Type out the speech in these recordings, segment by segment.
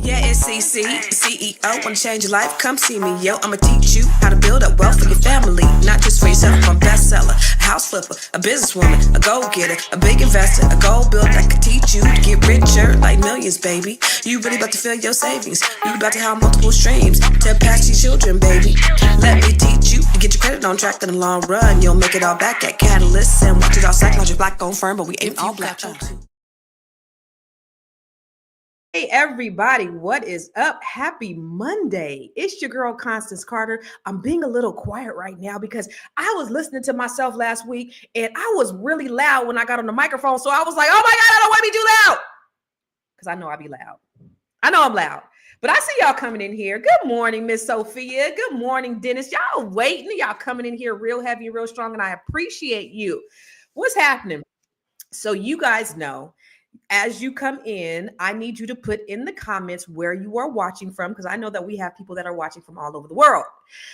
Yeah, it's CC, CEO. Wanna change your life? Come see me, yo. I'ma teach you how to build up wealth for your family, not just for yourself. I'm a bestseller, a house flipper, a businesswoman, a go-getter, a big investor, a gold builder that could teach you to get richer like millions, baby. You really about to fill your savings. You about to have multiple streams to pass your children, baby. Let me teach you to get your credit on track in the long run. You'll make it all back at Catalyst and watch it all psychological black-owned firm, but we ain't all black. Hey everybody, what is up? Happy Monday. It's your girl Constance Carter. I'm being a little quiet right now because I was listening to myself last week and I was really loud when I got on the microphone. So I was like, oh my God, I don't want to be too loud. Because I know I be loud. I know I'm loud. But I see y'all coming in here. Good morning, Miss Sophia. Good morning, Dennis. Y'all waiting. Y'all coming in here real heavy and real strong, and I appreciate you. What's happening? So you guys know, as you come in, I need you to put in the comments where you are watching from, because I know that we have people that are watching from all over the world.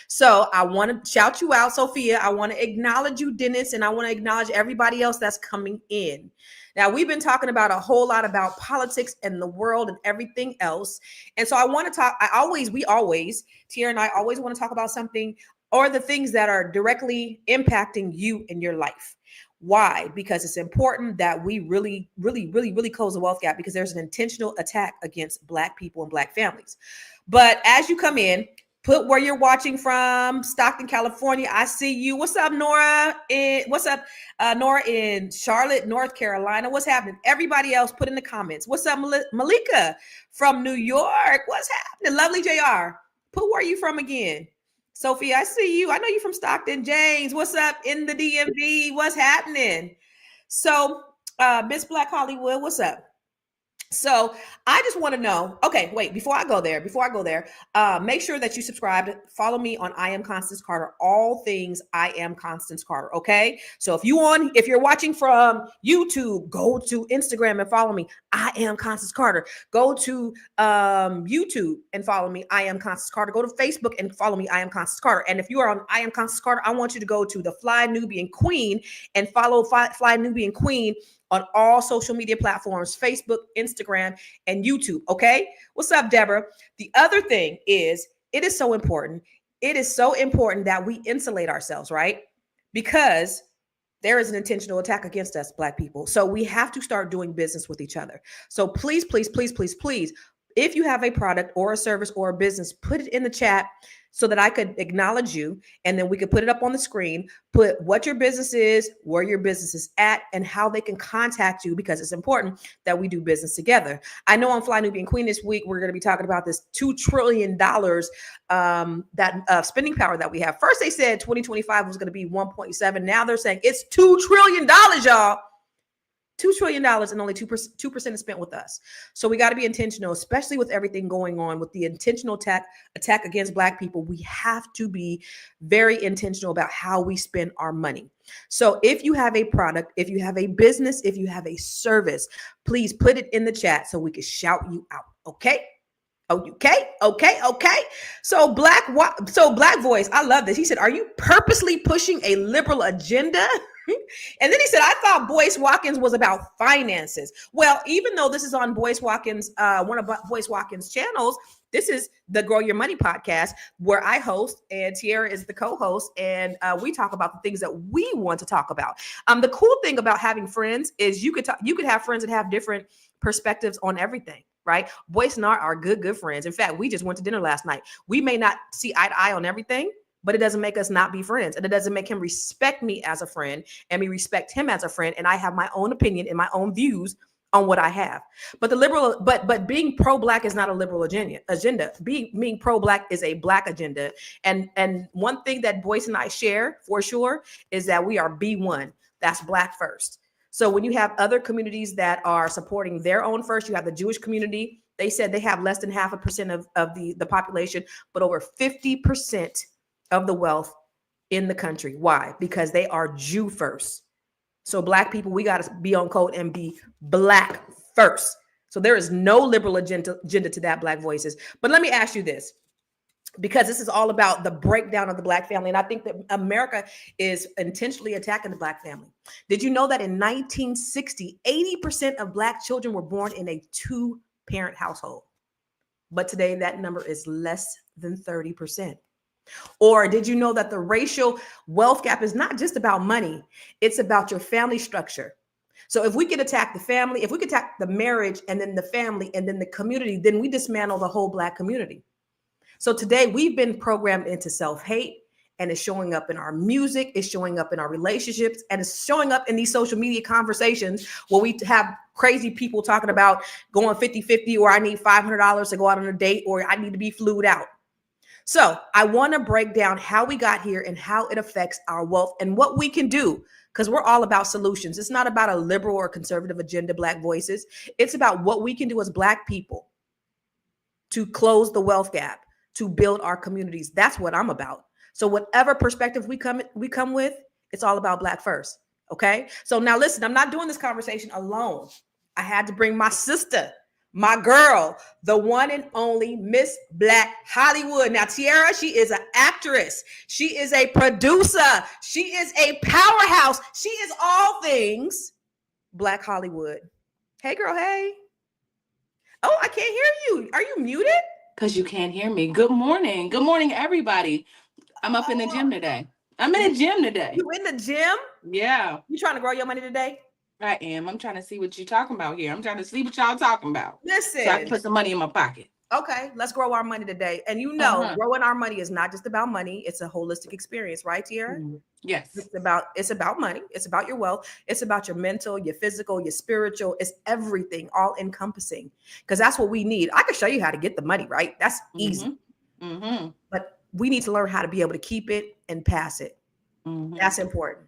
So I want to shout you out, Sophia. I want to acknowledge you, Dennis, and I want to acknowledge everybody else that's coming in. Now, we've been talking about a whole lot about politics and the world and everything else. And so I want to talk, Tiara and I always want to talk about something or the things that are directly impacting you in your life. Why? Because it's important that we really close the wealth gap, because there's an intentional attack against Black people and Black families. But as you come in, put where you're watching from. Stockton, California. I see you. What's up, Nora? Nora in Charlotte, North Carolina. What's happening? Everybody else, put in the comments. What's up, Malika from New York? What's happening? Lovely JR. Put where you from again. Sophie, I see you. I know you from Stockton. James, what's up in the DMV? What's happening? So, Miss Black Hollywood, what's up? So I just want to know, okay, wait, before I go there, make sure that you subscribe, follow me on I Am Constance Carter, all things I Am Constance Carter, okay? So if you're watching from YouTube, go to Instagram and follow me, I Am Constance Carter. Go to YouTube and follow me, I Am Constance Carter. Go to Facebook and follow me, I Am Constance Carter. And if you are on I Am Constance Carter, I want you to go to the Fly Nubian Queen and follow Fly Nubian Queen on all social media platforms, Facebook, Instagram, and YouTube, okay? What's up, Deborah? The other thing is, it is so important. It is so important that we insulate ourselves, right? Because there is an intentional attack against us, Black people. So we have to start doing business with each other. So please, if you have a product or a service or a business, put it in the chat so that I could acknowledge you, and then we could put it up on the screen, put what your business is, where your business is at, and how they can contact you, because it's important that we do business together. I know on Fly Nubian Queen this week, we're going to be talking about this $2 trillion spending power that we have. First, they said 2025 was going to be 1.7. Now they're saying it's $2 trillion, y'all. $2 trillion and only 2% is spent with us. So we got to be intentional, especially with everything going on with the intentional attack against Black people. We have to be very intentional about how we spend our money. So if you have a product, if you have a business, if you have a service, please put it in the chat so we can shout you out. Okay. Okay. So Black Voice, I love this. He said, are you purposely pushing a liberal agenda? And then he said, I thought Boyce Watkins was about finances. Well, even though this is on Boyce Watkins, one of Boyce Watkins' channels, this is the Grow Your Money podcast, where I host and Tiara is the co-host, and we talk about the things that we want to talk about. The cool thing about having friends is you could have friends that have different perspectives on everything. Right? Boyce and I are good friends. In fact, we just went to dinner last night. We may not see eye to eye on everything, but it doesn't make us not be friends. And it doesn't make him respect me as a friend and me respect him as a friend. And I have my own opinion and my own views on what I have. But but being pro-Black is not a liberal agenda. Being pro-Black is a Black agenda. And one thing that Boyce and I share for sure is that we are B1. That's Black first. So when you have other communities that are supporting their own first, you have the Jewish community. They said they have less than 0.5% of the population, but over 50% of the wealth in the country. Why? Because they are Jew first. So Black people, we got to be on code and be Black first. So there is no liberal agenda to that, Black Voices. But let me ask you this, because this is all about the breakdown of the Black family. And I think that America is intentionally attacking the Black family. Did you know that in 1960, 80% of Black children were born in a two-parent household? but today that number is less than 30%. Or did you know that the racial wealth gap is not just about money, it's about your family structure? So if we could attack the family, if we could attack the marriage and then the family and then the community, then we dismantle the whole Black community. So today we've been programmed into self-hate, and it's showing up in our music, it's showing up in our relationships, and it's showing up in these social media conversations where we have crazy people talking about going 50-50, or I need $500 to go out on a date, or I need to be flued out. So I want to break down how we got here and how it affects our wealth and what we can do, because we're all about solutions. It's not about a liberal or conservative agenda, Black voices. It's about what we can do as Black people to close the wealth gap, to build our communities. That's what I'm about. So whatever perspective we come with, it's all about Black first. Okay. So now listen, I'm not doing this conversation alone. I had to bring my sister, my girl, the one and only Miss Black Hollywood. Now, Tiara, she is an actress. She is a producer. She is a powerhouse. She is all things Black Hollywood. Hey, girl. Hey. Oh, I can't hear you. Are you muted? Because you can't hear me. Good morning. Good morning, everybody. I'm up in the gym today. I'm in the gym today. You in the gym? Yeah, You trying to grow your money today? I am. I'm trying to see what you're talking about here. I'm trying to see what y'all talking about. So I can Listen. put some money in my pocket. Okay, let's grow our money today. And Uh-huh. growing our money is not just about money, it's a holistic experience, right, Tiara? Yes. It's about money, it's about your wealth, it's about your mental, your physical, your spiritual, it's everything, all encompassing. Because that's what we need. I can show you how to get the money, right? That's easy. Mm-hmm. Mm-hmm. But we need to learn how to be able to keep it and pass it. Mm-hmm. That's important.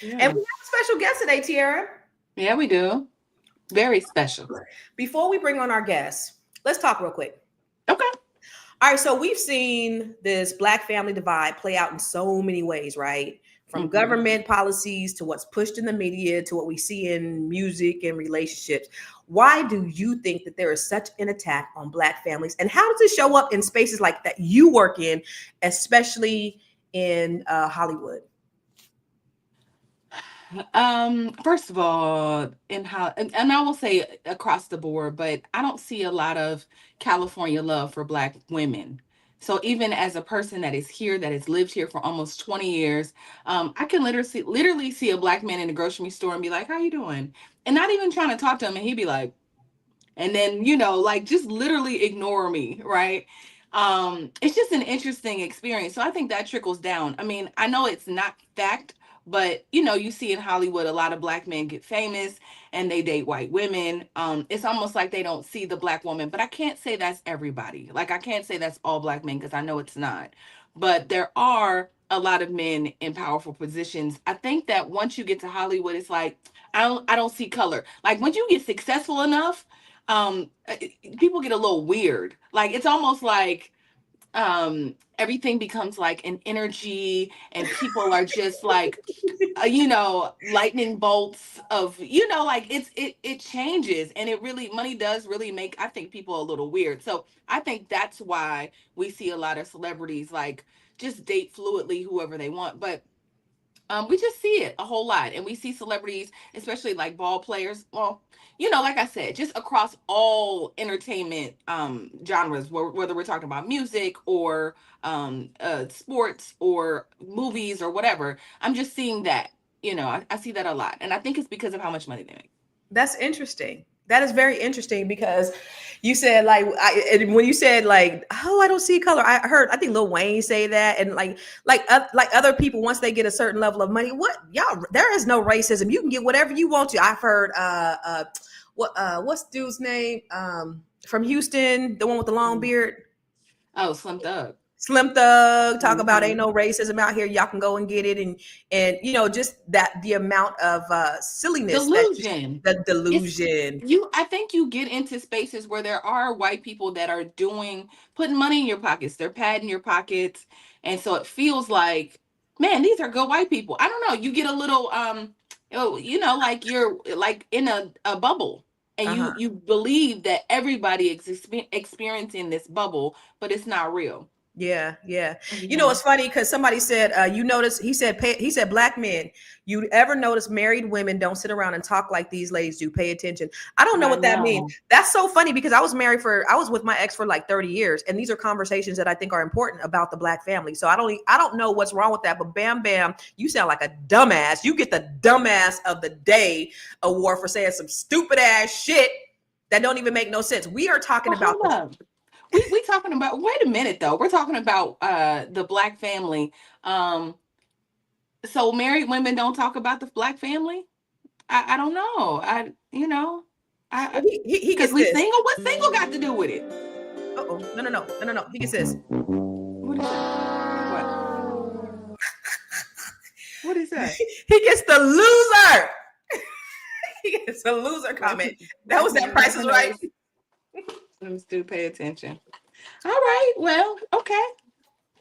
Yeah. And we have a special guest today, Tiara. Yeah, we do. Very special. Before we bring on our guests, let's talk real quick. Okay. All right, so we've seen this Black family divide play out in so many ways, right? From government policies to what's pushed in the media to what we see in music and relationships. Why do you think that there is such an attack on Black families? And how does it show up in spaces like that you work in, especially in Hollywood? First of all, in how and I will say across the board, but I don't see a lot of California love for Black women. So even as a person that is here, that has lived here for almost 20 years, I can literally see a Black man in the grocery store and be like, "How you doing?" And not even trying to talk to him, and he'd be like, and then like just literally ignore me, right? It's just an interesting experience, so I think that trickles down. I mean, I know it's not fact, but you see in Hollywood a lot of Black men get famous and they date white women. It's almost like they don't see the Black woman, but I can't say that's everybody. Like, I can't say that's all Black men, because I know it's not, but there are a lot of men in powerful positions. I think that once you get to Hollywood, it's like I don't see color. Like, once you get successful enough, people get a little weird. Like, it's almost like everything becomes like an energy, and people are just like lightning bolts of like it changes, and it really, money does really make, I think, people a little weird. So I think that's why we see a lot of celebrities like just date fluidly whoever they want. But we just see it a whole lot, and we see celebrities, especially like ball players. Well, like I said, just across all entertainment genres, whether we're talking about music or sports or movies or whatever. I'm just seeing that. I see that a lot, and I think it's because of how much money they make. That's interesting. That is very interesting because you said like and when you said like, oh, I don't see color. I think Lil Wayne say that, and like other people, once they get a certain level of money, what y'all, there is no racism. You can get whatever you want to. I've heard what's dude's name from Houston, the one with the long beard. Oh, Slim Thug. Slim Thug talk about ain't Mhm. no racism out here. Y'all can go and get it, and just that the amount of silliness that Delusion. the It's delusion. I think you get into spaces where there are white people that are putting money in your pockets. They're padding your pockets. And so it feels like, man, these are good white people. I don't know. You get a little like you're like in a bubble. And you Uh-huh. you believe that everybody is experiencing this bubble, but it's not real. Yeah, yeah. You know, Yeah. it's funny because somebody said, you notice, he said, black men, you ever notice married women don't sit around and talk like these ladies do? Pay attention. I don't know I what that means. know. That's so funny because I was with my ex for like 30 years. And these are conversations that I think are important about the black family. So I don't know what's wrong with that, but bam, bam, you sound like a dumbass. You get the dumbass of the day award for saying some stupid ass shit that don't even make no sense. We are talking Well, about hold up. We talking about, wait a minute though. We're talking about the black family. Um so married women don't talk about the black family? I don't know. I he because gets we this. single. What single got to do with it? Uh-oh. No. He gets this. What is that? What? What is that? He gets the loser. He gets a loser Black, comment. That black was that men Price never is Right. knows. Let me still pay attention. All right. Well, okay.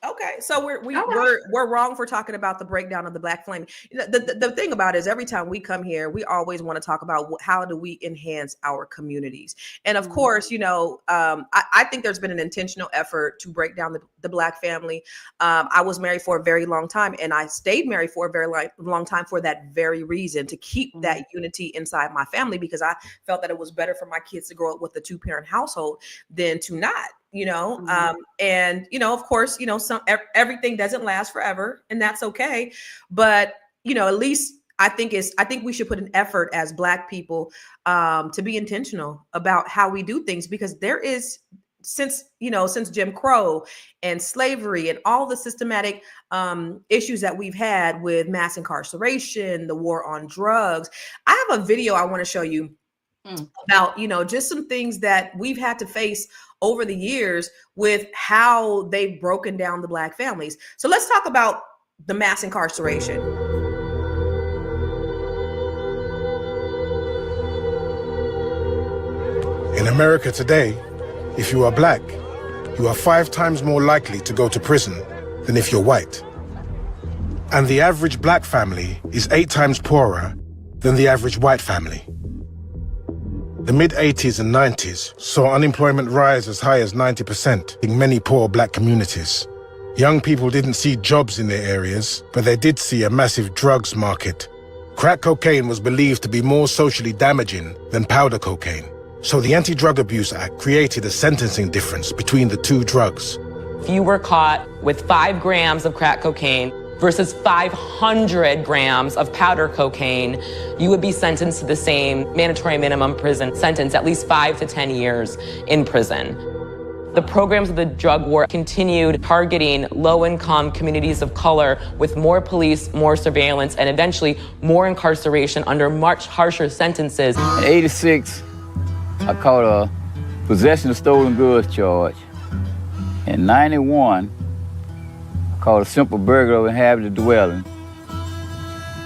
Okay, so All right. we're wrong for talking about the breakdown of the black flame. The thing about it is every time we come here, we always want to talk about how do we enhance our communities. And of Mhm. course, I think there's been an intentional effort to break down the black family. I was married for a very long time, and I stayed married for a very long time for that very reason, to keep that unity inside my family, because I felt that it was better for my kids to grow up with a two-parent household than to not. Mhm. And of course, everything doesn't last forever, and that's okay. But at least I think we should put an effort as black people to be intentional about how we do things, because there is, since Jim Crow and slavery and all the systematic issues that we've had with mass incarceration, the war on drugs. I have a video I want to show you Mm. about just some things that we've had to face over the years with how they've broken down the black families. So let's talk about the mass incarceration. In America today, if you are black, you are 5 times more likely to go to prison than if you're white. And the average black family is 8 times poorer than the average white family. The mid-80s and 90s saw unemployment rise as high as 90% in many poor black communities. Young people didn't see jobs in their areas, but they did see a massive drugs market. Crack cocaine was believed to be more socially damaging than powder cocaine. So the Anti-Drug Abuse Act created a sentencing difference between the two drugs. If you were caught with 5 grams of crack cocaine versus 500 grams of powder cocaine, you would be sentenced to the same mandatory minimum prison sentence, at least 5 to 10 years in prison. The programs of the drug war continued targeting low-income communities of color with more police, more surveillance, and eventually more incarceration under much harsher sentences. In '86, I caught a possession of stolen goods charge. In '91, I caught a simple burglary of inhabited dwelling.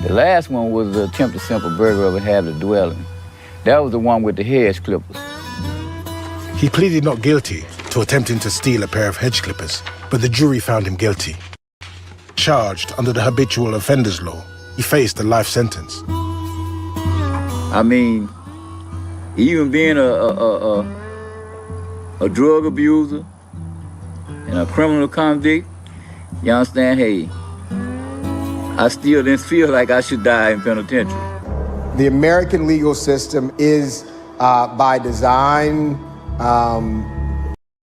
The last one was the attempted simple burglary of inhabited dwelling. That was the one with the hedge clippers. He pleaded not guilty to attempting to steal a pair of hedge clippers, but the jury found him guilty. Charged under the habitual offenders law, he faced a life sentence. I mean, even being a drug abuser and a criminal convict, you understand, hey, I still didn't feel like I should die in penitentiary. The American legal system is, by design,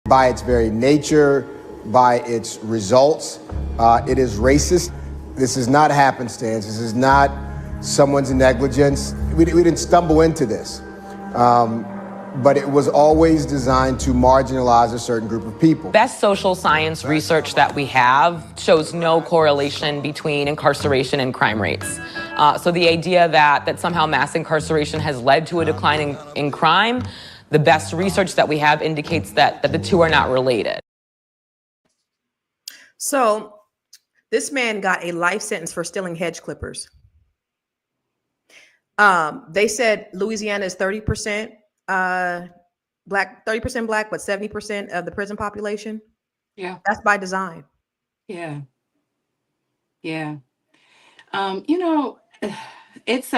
by its very nature, by its results, it is racist. This is not happenstance. This is not someone's negligence. We didn't stumble into this. But it was always designed to marginalize a certain group of people. Best social science research that we have shows no correlation between incarceration and crime rates. So the idea that somehow mass incarceration has led to a decline in crime, the best research that we have indicates that the two are not related. So this man got a life sentence for stealing hedge clippers. They said Louisiana is 30% black, 30% black, but 70% of the prison population. Yeah. That's by design. Yeah. Yeah. You know, It's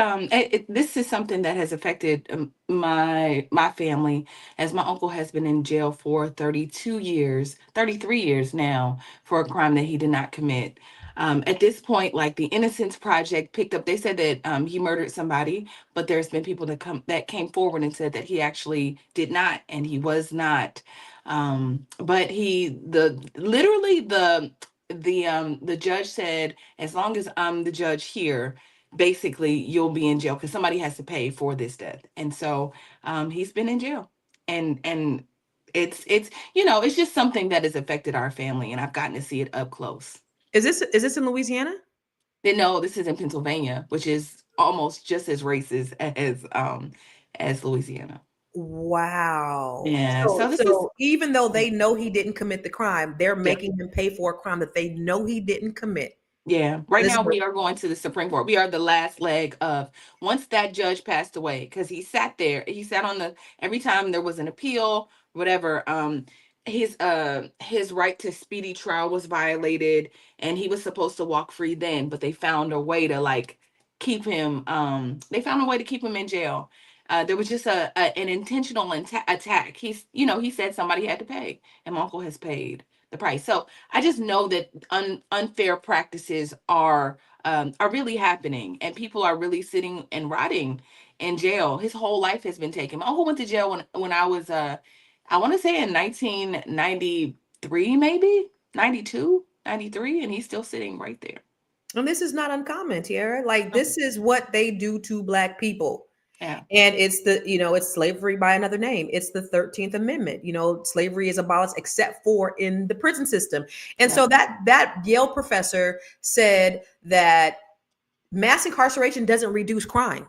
this is something that has affected my family, as my uncle has been in jail for 32 years, 33 years now, for a crime that he did not commit. At this point, like the Innocence Project picked up, they said that he murdered somebody, but there's been people that came forward and said that he actually did not, and he was not. But he the literally the judge said, as long as I'm the judge here, basically you'll be in jail because somebody has to pay for this death. And so he's been in jail. And it's it's just something that has affected our family, and I've gotten to see it up close. Is this in Louisiana? They know this is in Pennsylvania, which is almost just as racist as Louisiana. Wow. Yeah, So so this is so even though they know he didn't commit the crime, they're yeah. making him pay for a crime that they know he didn't commit. Yeah, right This is now what we are going to the Supreme Court. We are the last leg of, once that judge passed away, because he sat there, he sat on the, every time there was an appeal, whatever, his right to speedy trial was violated, and he was supposed to walk free then, but they found a way to like keep him, they found a way to keep him in jail. There was just an intentional attack. He said somebody had to pay, and my uncle has paid the price. So I just know that unfair practices are really happening, and people are really sitting and rotting in jail. His whole life has been taken. My uncle went to jail when I was I want to say in 1993, maybe 92, 93, and he's still sitting right there. and this is not uncommon, Tiara. Like Oh, this is what they do to black people. yeah, And it's slavery by another name. It's the 13th Amendment. Slavery is abolished except for in the prison system. And yeah, so that Yale professor said that mass incarceration doesn't reduce crime.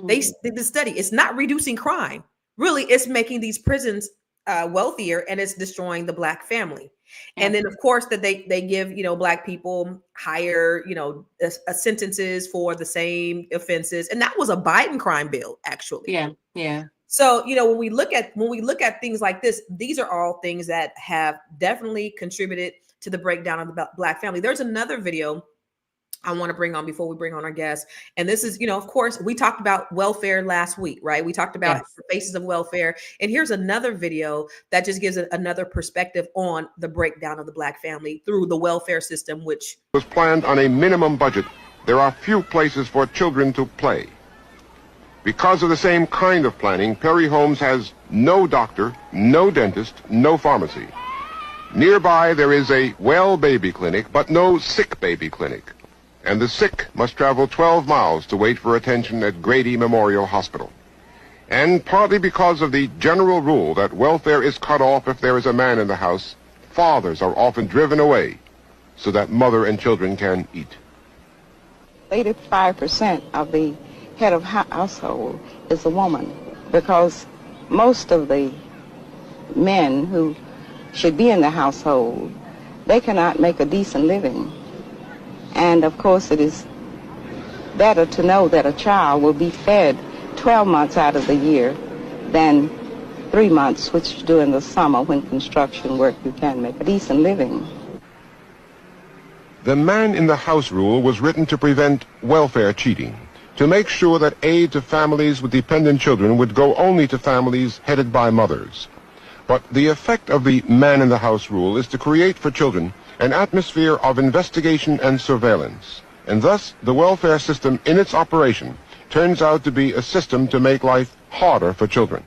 They mhm, did the study. It's not reducing crime. Really, it's making these prisons wealthier, and it's destroying the black family. yeah, And then, of course, that they give black people higher sentences for the same offenses, and that was a Biden crime bill actually. yeah, yeah, So when we look at things like this, these are all things that have definitely contributed to the breakdown of the black family. There's another video I want to bring on before we bring on our guests. And this is, of course, we talked about welfare last week, right? We talked about yes. the faces of welfare. And here's another video that just gives another perspective on the breakdown of the black family through the welfare system, which was planned on a minimum budget. There are few places for children to play. Because of the same kind of planning, Perry Homes has no doctor, no dentist, no pharmacy. Nearby there is a well baby clinic, but no sick baby clinic. And the sick must travel 12 miles to wait for attention at Grady Memorial Hospital. And partly because of the general rule that welfare is cut off if there is a man in the house, fathers are often driven away so that mother and children can eat. 85% of the head of household is a woman, because most of the men who should be in the household, they cannot make a decent living. And of course it is better to know that a child will be fed 12 months out of the year than 3 months, which during the summer when construction work you can make a decent living. The man in the house rule was written to prevent welfare cheating, to make sure that aid to families with dependent children would go only to families headed by mothers. But the effect of the man in the house rule is to create for children an atmosphere of investigation and surveillance. And thus, the welfare system in its operation turns out to be a system to make life harder for children.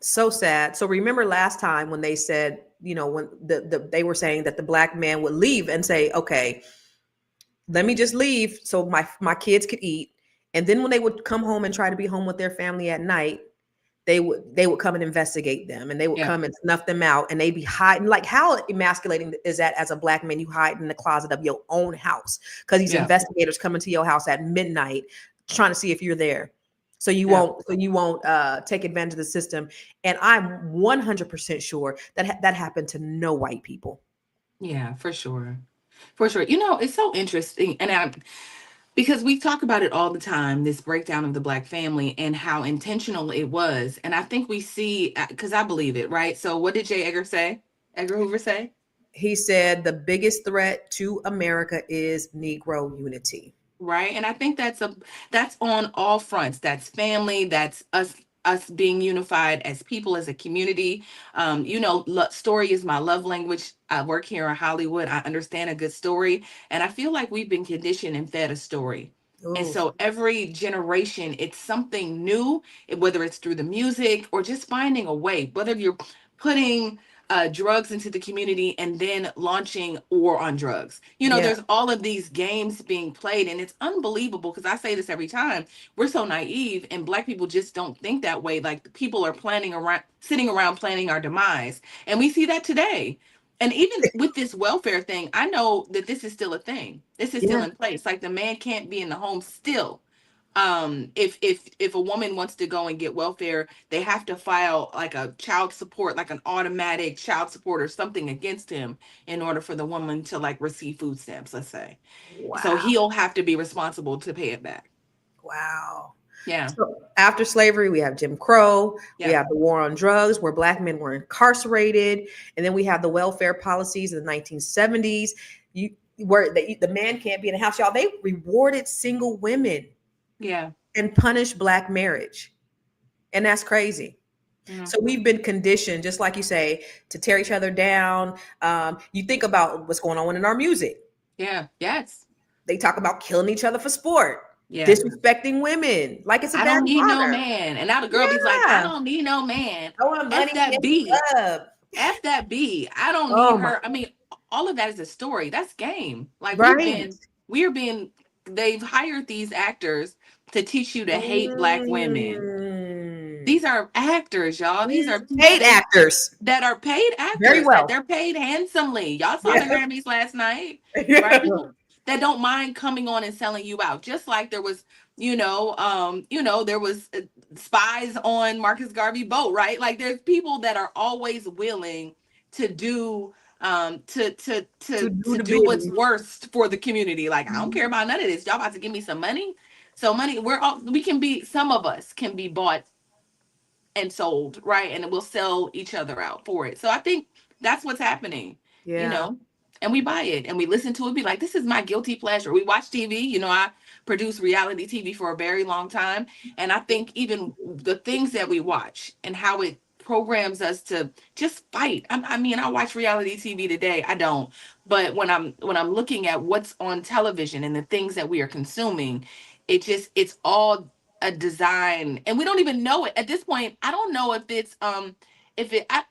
so sad. So remember last time when they said, when they were saying that the black man would leave and say, okay, let me just leave so my kids could eat. And then when they would come home and try to be home with their family at night, they would come and investigate them, and they would Yeah. come and snuff them out, and they'd be hiding. Like, how emasculating is that as a black man? You hide in the closet of your own house because these Yeah. investigators come into your house at midnight trying to see if you're there. So you Yeah. won't take advantage of the system. And I'm 100% sure that that happened to no white people. Yeah, for sure. For sure. It's so interesting. Because we talk about it all the time, this breakdown of the black family and how intentional it was. And I think we see, because I believe it, right? So what did J. Edgar Hoover say? He said the biggest threat to America is Negro unity. Right, and I think that's on all fronts. That's family, that's us being unified as people, as a community. Story is my love language. I work here in Hollywood. I understand a good story, and I feel like we've been conditioned and fed a story. And Ooh, so every generation, it's something new, whether it's through the music or just finding a way, whether you're putting drugs into the community and then launching war on drugs. yeah, There's all of these games being played, and it's unbelievable because I say this every time. We're so naive, and Black people just don't think that way. Like, people are sitting around planning our demise. And we see that today. And even with this welfare thing, I know that this is still a thing. This is still yeah, in place. Like, the man can't be in the home still. If a woman wants to go and get welfare, they have to file like a child support, like an automatic child support or something against him in order for the woman to like receive food stamps, let's say. So wow, he'll have to be responsible to pay it back. wow. Yeah. So after slavery, we have Jim Crow, we Yeah. have the war on drugs, where Black men were incarcerated, and then we have the welfare policies in the 1970s. Where the man can't be in the house, y'all. They rewarded single women Yeah. and punished Black marriage, and that's crazy. Yeah. So we've been conditioned, just like you say, to tear each other down. You think about what's going on in our music. Yeah. Yes. They talk about killing each other for sport, Yeah. disrespecting women like it's a I badge don't of need no honor. man. And now the girl be like, I Yeah, don't need no man. I want F money that and B. love. F that B. I don't need Oh my, her. I mean, all of that is a story. That's game. Like, right. we're being, they've hired these actors to teach you to hate Black women. Mm. These are actors, y'all. These are people Paid actors, that are paid very actors, that well. they're paid handsomely. Y'all saw the Yeah. Grammys last night, Yeah. right? People that don't mind coming on and selling you out. Just like there was, there was spies on Marcus Garvey boat, right? Like, there's people that are always willing to do To do to the do what's bidding. worst for the community. Like, I don't care about none of this. Y'all about to give me some money. So money, some of us can be bought and sold, right? And we'll sell each other out for it. So I think that's what's happening, you Yeah. know. And we buy it and we listen to it, be like, this is my guilty pleasure. We watch TV, I produced reality TV for a very long time. And I think even the things that we watch and how it programs us to just fight. I mean, I watch reality TV today. I don't. But when I'm looking at what's on television and the things that we are consuming, it's all a design, and we don't even know it at this point. I don't know if it's I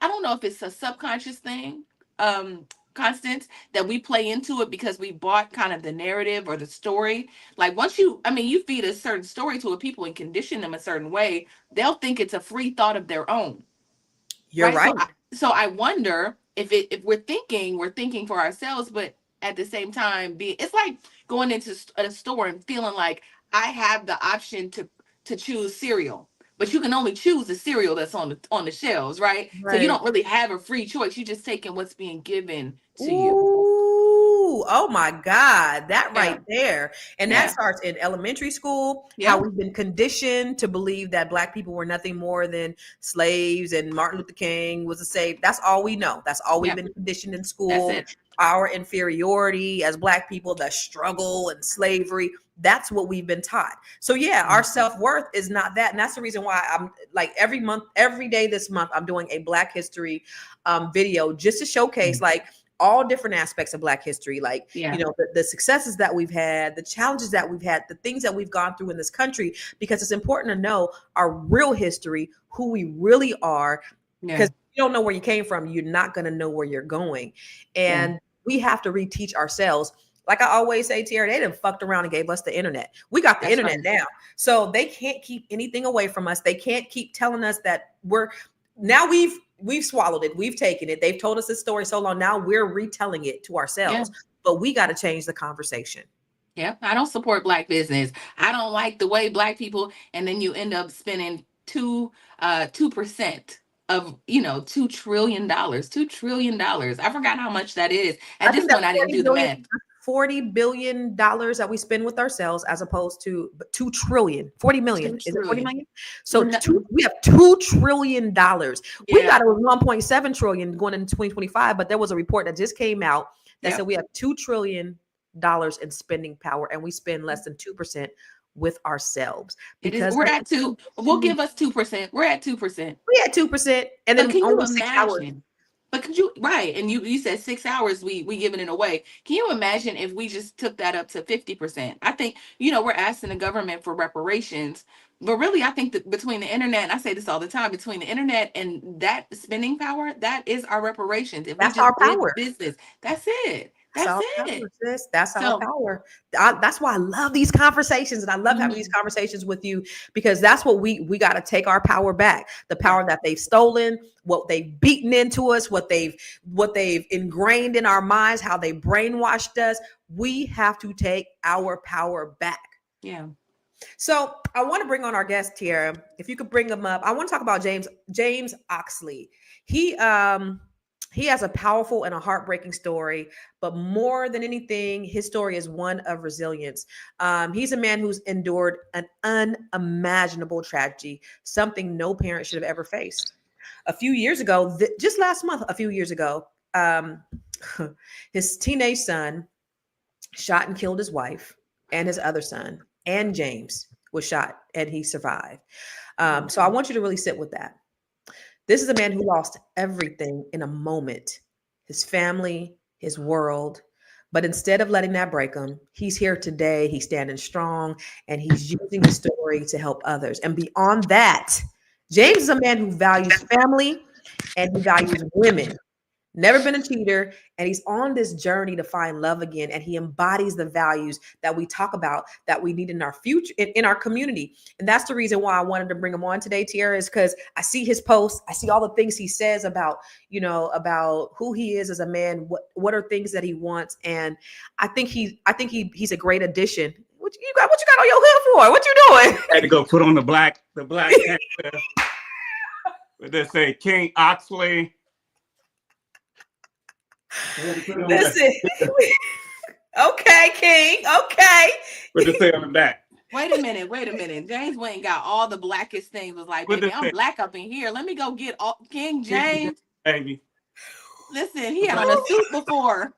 don't know if it's a subconscious thing, um Constance, that we play into it because we bought kind of the narrative or the story. Like, once you feed a certain story to a people and condition them a certain way, they'll think it's a free thought of their own, You're right? right. So I wonder if we're thinking for ourselves, but at the same time, it's like going into a store and feeling like I have the option to choose cereal, but you can only choose the cereal that's on the shelves, right? So you Right. don't really have a free choice. You're just taking what's being given to you. Ooh, oh my God, that Yeah. right there. And that Yeah. starts in elementary school, how Yeah. we've been conditioned to believe that Black people were nothing more than slaves and Martin Luther King was a slave. That's all we know. That's all we've Yeah. been conditioned in That's school. it. Our inferiority as Black people, the struggle and slavery. That's what we've been taught. So, yeah, our self worth is not that. And that's the reason why I'm like every month, every day this month, I'm doing a Black history video just to showcase like all different aspects of Black history, like, Yeah. the successes that we've had, the challenges that we've had, the things that we've gone through in this country, because it's important to know our real history, who we really are, Yeah. because you don't know where you came from, you're not going to know where you're going. Yeah. And we have to reteach ourselves. Like I always say, Tierra, they done fucked around and gave us the internet. We got the That's internet right. now. So they can't keep anything away from us. They can't keep telling us that we've swallowed it. We've taken it. They've told us this story so long. Now we're retelling it to Yeah. ourselves. But we got to change the conversation. Yeah. I don't support Black business. I don't like the way Black people, and then you end up spending 2% of $2 trillion. $2 trillion. I forgot how much that is. I At this think that's point, I didn't 40 do the billion. math. $40 billion that we spend with ourselves as opposed to 2 trillion. 40 million. 2 Is it 40 trillion. million? So Well, no- we have $2 trillion. We Yeah. thought it was 1.7 trillion going into 2025, but there was a report that just came out that Yep. said we have $2 trillion in spending power and we spend less than 2% with ourselves It is. because We're at 2. We'll give us 2%. We're at 2%. we had 2% and But then can you only 6 hours. imagine? But could you, right? And you said 6 hours we giving it away. Can you imagine if we just took that up to 50%? I think, we're asking the government for reparations, but really I think that between the internet, and I say this all the time, between the internet and that spending power, that is our reparations. If we That's just our did power. business, that's it. That's That's our it. power, sis. That's our So power. That's why I love these conversations, and I love having these conversations with you because that's what we got to take our power back. The power that they've stolen, what they've beaten into us, what they've ingrained in our minds, how they brainwashed us. We have to take our power back. yeah. So I want to bring on our guest here. If you could bring him up, I want to talk about James Oxley. He has a powerful and a heartbreaking story, but more than anything, his story is one of resilience. He's a man who's endured an unimaginable tragedy, something no parent should have ever faced. A few years ago, just last month, his teenage son shot and killed his wife, and his other son, and James, was shot and he survived. So I want you to really sit with that. This is a man who lost everything in a moment, his family, his world. But instead of letting that break him, he's here today. He's standing strong and he's using his story to help others. And beyond that, James is a man who values family and he values women. Never been a cheater, and he's on this journey to find love again. And he embodies the values that we talk about that we need in our future, in our community. And that's the reason why I wanted to bring him on today, Tiara, is because I see his posts, I see all the things he says about, about who he is as a man, what are things that he wants, and I think he's a great addition. What you got on your hood for? What you doing? I had to go put on the black panther. But they say King Oxley. Listen. Okay, King. Okay. What to say on the back? Wait a minute. James went and got all the blackest things. Was like, baby, I'm black up in here. Let me go get King James. Baby. Listen, he had on a suit before.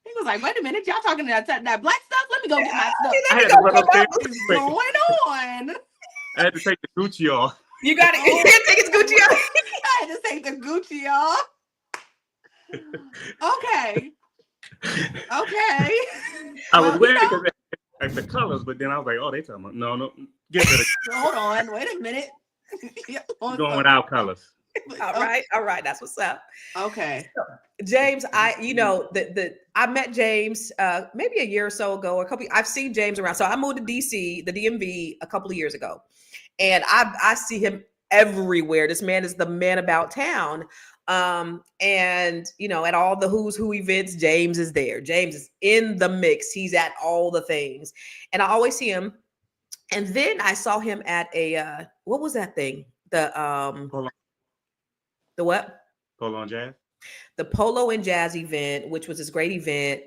He was like, wait a minute, y'all talking that black stuff? Let me go get my stuff. I had to run upstairs. What's going on? I had to take the Gucci off. You got it. You can't take his Gucci off. I had to take the Gucci off. Okay. I was wearing like the colors, but then I was like, oh, they talking about no. Get rid of it. Hold on, wait a minute. Going without colors. All right. That's what's up. Okay. So, James, I met James maybe a year or so ago, I've seen James around. So I moved to DC, the DMV, a couple of years ago. And I see him everywhere. This man is the man about town. And at all the who's who events, James is there. James is in the mix. He's at all the things. And I always see him. And then I saw him at a what was that thing? The what? Polo and Jazz. The Polo and Jazz event, which was this great event.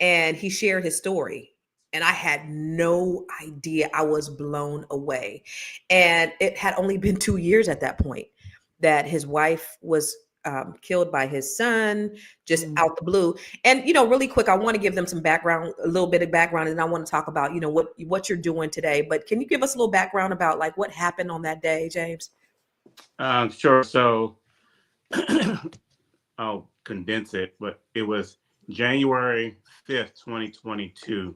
And he shared his story. And I had no idea. I was blown away. And it had only been 2 years at that point that his wife was killed by his son, just out the blue. And, really quick, I want to give them some background, a little bit of background, and I want to talk about, what you're doing today. But can you give us a little background about like what happened on that day, James? Sure. So I'll condense it, but it was January 5th, 2022.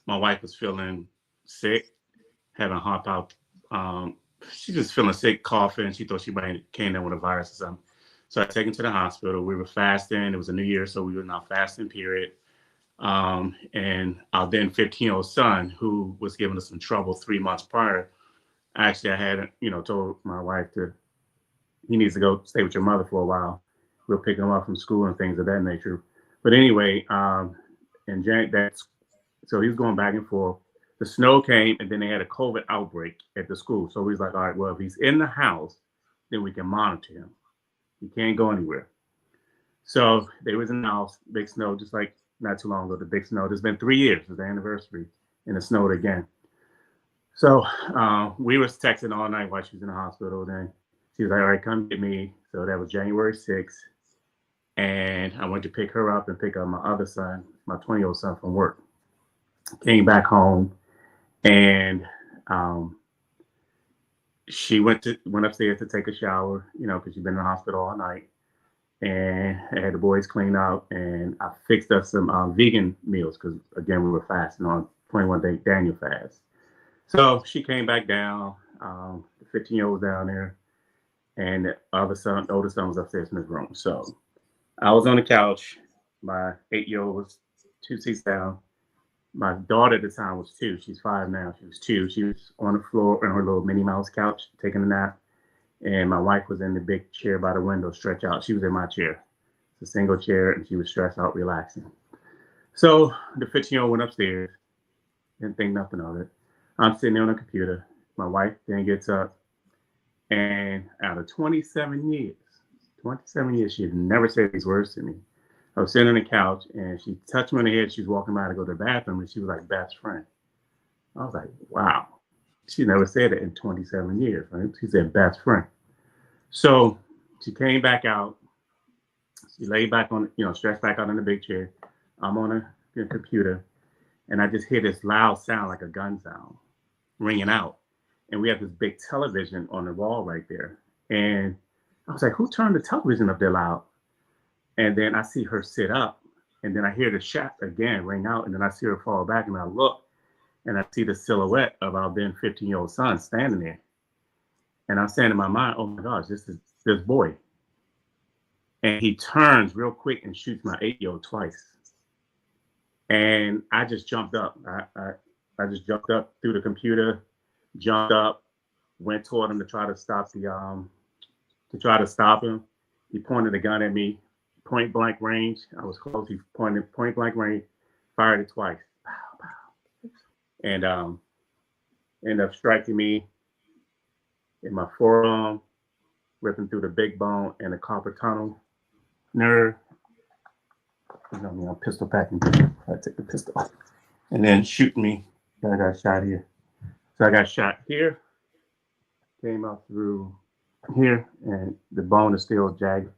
My wife was feeling sick, having a heart palp. She just feeling sick, coughing. She thought she might have came down with a virus or something. So I take her to the hospital. We were fasting. It was a new year, so we were in our fasting period. And our then 15-year-old son, who was giving us some trouble 3 months prior, actually I had, told my wife he needs to go stay with your mother for a while. We'll pick him up from school and things of that nature. But anyway, so he was going back and forth. The snow came, and then they had a COVID outbreak at the school. So he's like, all right, well, if he's in the house, then we can monitor him. He can't go anywhere. So they was in the house, big snow, just like not too long ago, the big snow. It's been 3 years, it's the anniversary, and it snowed again. So we was texting all night while she was in the hospital. Then she was like, all right, come get me. So that was January 6th. And I went to pick her up and pick up my other son, my 20-year-old son from work. Came back home, and she went upstairs to take a shower, because she'd been in the hospital all night. And I had the boys clean out, and I fixed us some vegan meals because, again, we were fasting on 21-day Daniel fast. So she came back down. The 15-year-old was down there, and the older son was upstairs in his room. So I was on the couch. My 8-year-old was 2 seats down. My daughter at the time was 2. She's 5 now. She was 2. She was on the floor on her little Minnie Mouse couch taking a nap. And my wife was in the big chair by the window, stretched out. She was in my chair. It's a single chair, and she was stretched out, relaxing. So the 15-year-old went upstairs. Didn't think nothing of it. I'm sitting there on the computer. My wife then gets up. And out of 27 years, she had never said these words to me. I was sitting on the couch, and she touched me on the head. She was walking by to go to the bathroom, and she was like, best friend. I was like, wow. She never said it in 27 years, right? She said best friend. So she came back out. She laid back on, stretched back out in the big chair. I'm on the computer, and I just hear this loud sound like a gun sound ringing out. And we have this big television on the wall right there. And I was like, who turned the television up there loud? And then I see her sit up, and then I hear the shot again ring out, and then I see her fall back, and I look, and I see the silhouette of our then 15-year-old son standing there. And I'm saying in my mind, oh my gosh, this is this boy. And he turns real quick and shoots my 8-year-old twice. And I just jumped up. I just jumped up through the computer, jumped up, went toward him to try to stop him. He pointed a gun at me, point blank range. I was close. He pointed point blank range, fired it twice. Pow, pow. And ended up striking me in my forearm, ripping through the big bone and the carpal tunnel nerve. I'm pistol packing. I take the pistol, and then shooting me. Then I got shot here. So I got shot here, came out through here, and the bone is still jagged.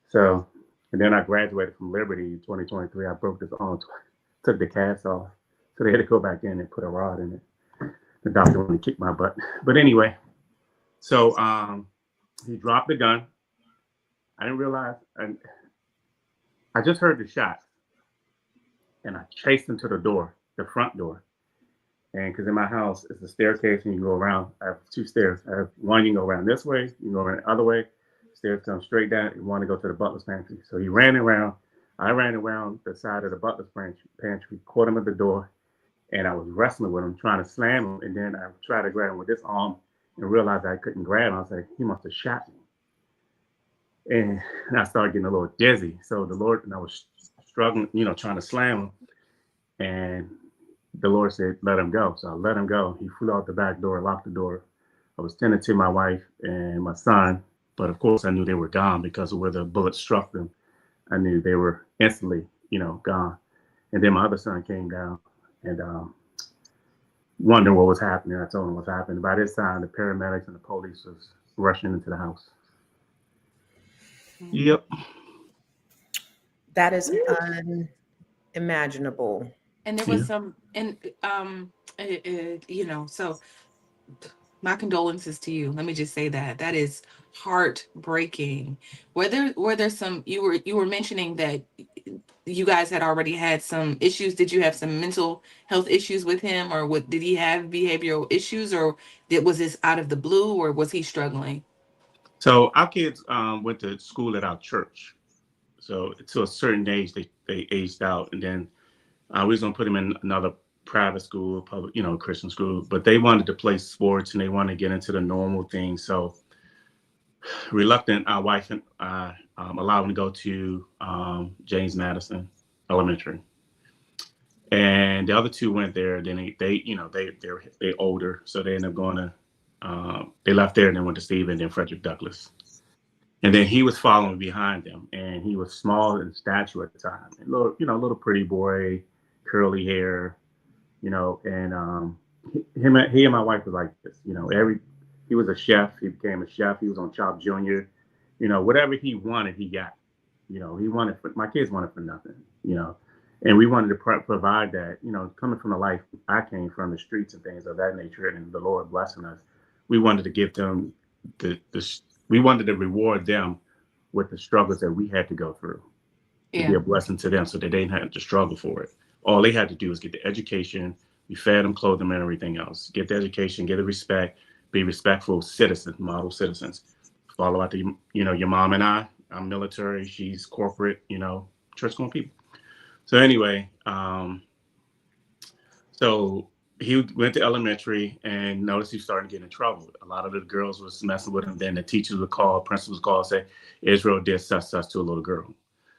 So, and then I graduated from Liberty in 2023. I broke this arm, took the cast off. So they had to go back in and put a rod in it. The doctor wanted to kick my butt. But anyway, so he dropped the gun. I didn't realize, I just heard the shot. And I chased him to the door, the front door. And because in my house, it's a staircase and you go around. I have 2 stairs. I have one, you can go around this way, you can go around the other way. Stairs come straight down. You want to go to the butler's pantry. So he ran around. I ran around the side of the butler's pantry, caught him at the door, and I was wrestling with him, trying to slam him. And then I tried to grab him with this arm and realized I couldn't grab him. I was like, he must have shot me. And I started getting a little dizzy. So the Lord, and I was struggling, trying to slam him. And the Lord said, let him go. So I let him go. He flew out the back door, locked the door. I was tending to my wife and my son. But of course, I knew they were gone because of where the bullet struck them. I knew they were instantly, gone. And then my other son came down and wondered what was happening. I told him what was happening. By this time, the paramedics and the police was rushing into the house. Yep. That is unimaginable. And there was some, and so my condolences to you. Let me just say that is heartbreaking. Were there some, you were mentioning that you guys had already had some issues. Did you have some mental health issues with him, or did he have behavioral issues, or was this out of the blue, or was he struggling? So our kids went to school at our church. So to a certain age, they aged out, and then we was gonna put him in another private school, public, Christian school. But they wanted to play sports and they wanted to get into the normal things. So reluctant, our wife and I allowed him to go to James Madison Elementary, and the other 2 went there. Then they're older, so they ended up going to. They left there and then went to Steve and then Frederick Douglass. And then he was following behind them, and he was small in stature at the time, and little pretty boy, curly hair, and he and my wife was like this, he was a chef, he became a chef, he was on Chop Junior, whatever he wanted, he got, my kids wanted for nothing, and we wanted to provide that, coming from the life I came from, the streets and things of that nature, and the Lord blessing us, we wanted to give them we wanted to reward them with the struggles that we had to go through to be a blessing to them so that they didn't have to struggle for it. All they had to do was get the education. We fed them, clothed them, and everything else. Get the education, get the respect, be respectful citizens, model citizens. Follow out your mom and I'm military, she's corporate, church going people. So anyway, so he went to elementary and noticed he started getting in trouble. A lot of the girls was messing with him. Then the teachers would call, principals would call, say, Israel did such to a little girl.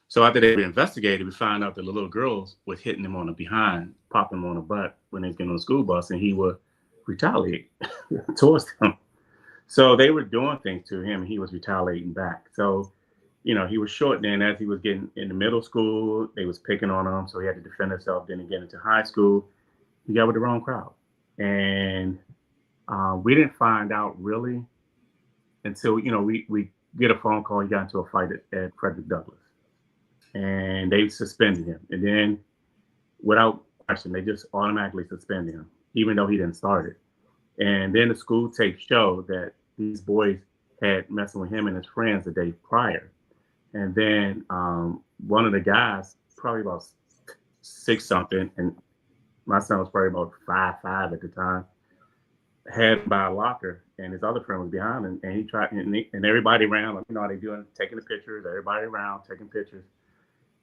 So after they investigated, we found out that the little girls was hitting him on the behind, popping him on the butt when they was getting on the school bus, and he would retaliate towards them. So they were doing things to him, and he was retaliating back. So, he was short then. As he was getting into middle school, they was picking on him, so he had to defend himself. Then he get into high school, he got with the wrong crowd. And we didn't find out really until, we get a phone call. He got into a fight at Frederick Douglass. And they suspended him. And then, without question, they just automatically suspended him, even though he didn't start it. And then the school tapes show that these boys had messing with him and his friends the day prior. And then one of the guys, probably about 6-something, and my son was probably about 5'5" at the time, had him by a locker, and his other friend was behind him, and he tried, and everybody around, how they doing, taking the pictures, everybody around taking pictures.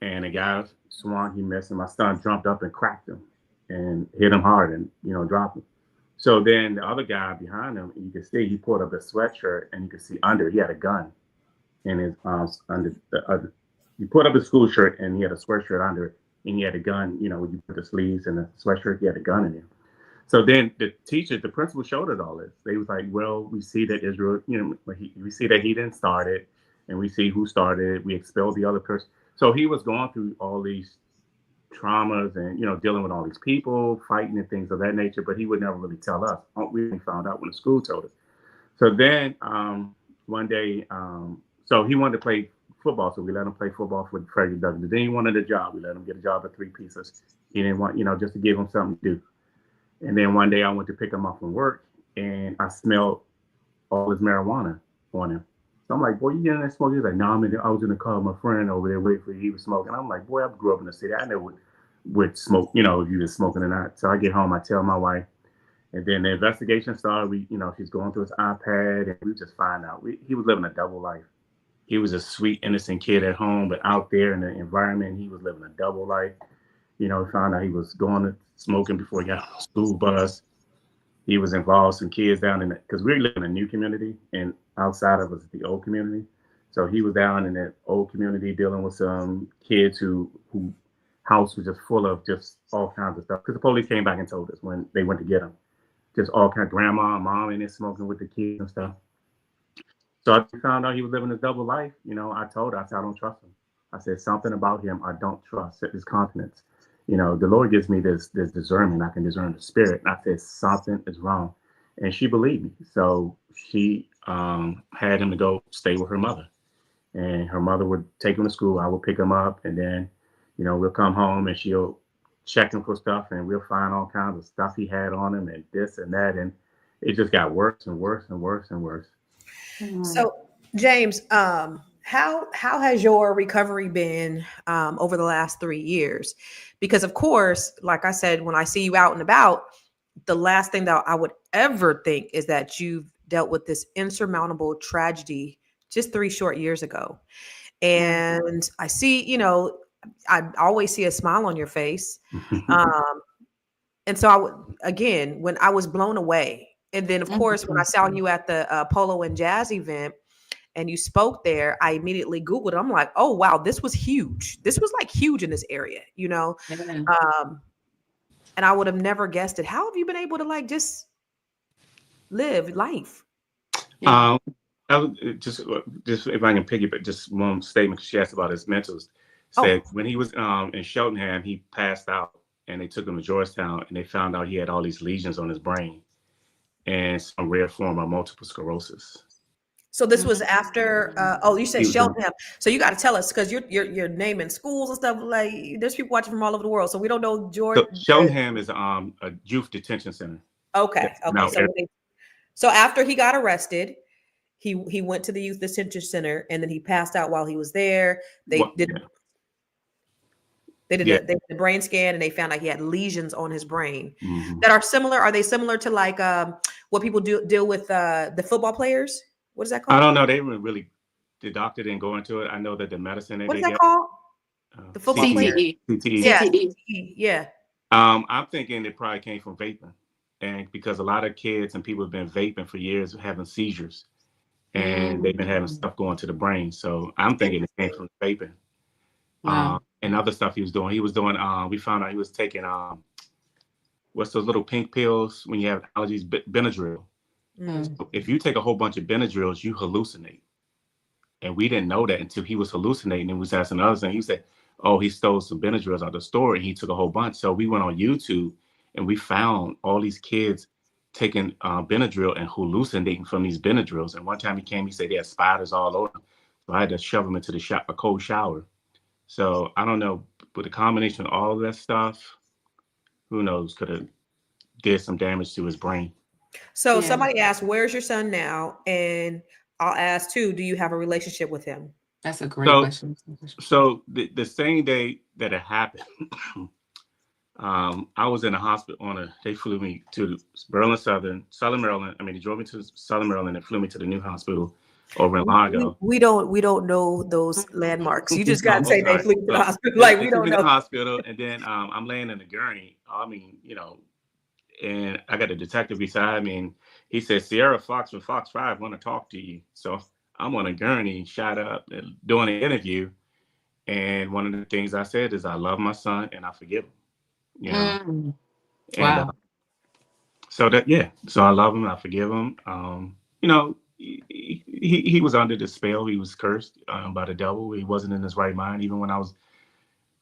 And the guy swung, he missed, and my son jumped up and cracked him and hit him hard and, dropped him. So then the other guy behind him, you could see he pulled up his sweatshirt, and you could see under, he had a gun in his under the other. He put up his school shirt, and he had a sweatshirt under it, and he had a gun, when you put the sleeves and the sweatshirt, he had a gun in there. So then the principal showed it all this. They was like, well, we see that Israel, we see that he didn't start it, and we see who started it. We expelled the other person. So he was going through all these traumas and, dealing with all these people, fighting and things of that nature, but he would never really tell us. We found out when the school told us. So then one day, so he wanted to play football, so we let him play football for Frederick Douglass. Then he wanted a job. We let him get a job at 3 Pieces. He didn't want, just to give him something to do. And then one day I went to pick him up from work, and I smelled all his marijuana on him. So I'm like, boy, you getting that smoke? He's like, no, I was in the car with my friend over there waiting for you. He was smoking. I'm like, boy, I grew up in the city. I never would smoke, if you was smoking or not. So I get home, I tell my wife. And then the investigation started. She's going through his iPad, and we just find out he was living a double life. He was a sweet, innocent kid at home, but out there in the environment, he was living a double life. We found out he was going to smoking before he got on the school bus. He was involved some kids down in because we live in a new community, and outside of us, the old community. So he was down in that old community dealing with some kids who house was just full of just all kinds of stuff. Because the police came back and told us when they went to get him, just all kind of grandma and mom in there smoking with the kids and stuff. So I found out he was living a double life. I told her, I said, I don't trust him. I said, something about him I don't trust, his confidence. The Lord gives me this discernment. I can discern the spirit. And I said, something is wrong. And she believed me. So she had him to go stay with her mother. And her mother would take him to school. I would pick him up. And then, we'll come home and she'll check him for stuff. And we'll find all kinds of stuff he had on him and this and that. And it just got worse and worse and worse and worse. So, James, how has your recovery been over the last 3 years? Because, of course, like I said, when I see you out and about, the last thing that I would ever think is that you've dealt with this insurmountable tragedy just 3 short years ago. And I see, I always see a smile on your face. And so again, when I was blown away, and then of course, when I saw you at the Polo and Jazz event and you spoke there, I immediately Googled it. I'm like, oh, wow, this was huge. This was like huge in this area, and I would have never guessed it. How have you been able to just live life? I was just if I can piggyback just one statement, 'cause she asked about his mentals. Oh, Said when he was in Cheltenham, he passed out, and they took him to Georgetown, and they found out he had all these lesions on his brain and some rare form of multiple sclerosis. so this was after. Oh, you said He was in, Cheltenham. So you got to tell us because you're naming schools and stuff. Like there's people watching from all over the world, so we don't know George. so Cheltenham is a youth detention center. Okay, That's okay. now So after he got arrested, he went to the youth detention center, and then he passed out while he was there. They what? did Yeah, they did yeah. the brain scan, and they found out he had lesions on his brain Hmm. that are similar. Are they similar to like what people deal with the football players? What is that I called? don't know. They didn't really. The doctor didn't go into it. I know that the medicine that What is they that get, called? The football CTE, players? CTE. CTE. Yeah, CTE. yeah. I'm thinking it probably came from vaping, and because a lot of kids and people have been vaping for years, having seizures, and they've been having Mm. stuff going to the brain. So I'm thinking it came from vaping. Wow. And other stuff he was doing. He was doing. We found out he was taking what's those little pink pills when you have allergies? Benadryl. Mm. So if you take a whole bunch of Benadryls, you hallucinate. And we didn't know that until he was hallucinating and was asking others. And he said, "Oh, he stole some Benadryls out of the store and he took a whole bunch." So we went on YouTube and we found all these kids taking Benadryl and hallucinating from these Benadryls. And one time he came, he said he had spiders all over him. So I had to shove him into a cold shower. So I don't know, with the combination of all of that stuff, who knows, could have did some damage to his brain. So Yeah. somebody asked, "Where's your son now?" And I'll ask too, "Do you have a relationship with him?" That's a great So, question. so the same day that it happened, I was in a hospital they flew me to Southern Maryland. I mean, they drove me to Southern Maryland and flew me to the new hospital over in Largo. We don't know those landmarks. You just got Oh, to I'm say they sorry. flew you to the So hospital. Like they we took don't me to the know. hospital, and then I'm laying in a gurney. I mean, and I got a detective beside me, and he said, "Sierra Fox from Fox 5 want to talk to you." So I'm on a gurney, shot up, and doing an interview. And one of the things I said is, "I love my son and I forgive him." You know, Mm. and Wow. so that yeah, so I love him, I forgive him. He was under the spell. He was cursed by the devil. He wasn't in his right mind. Even when I was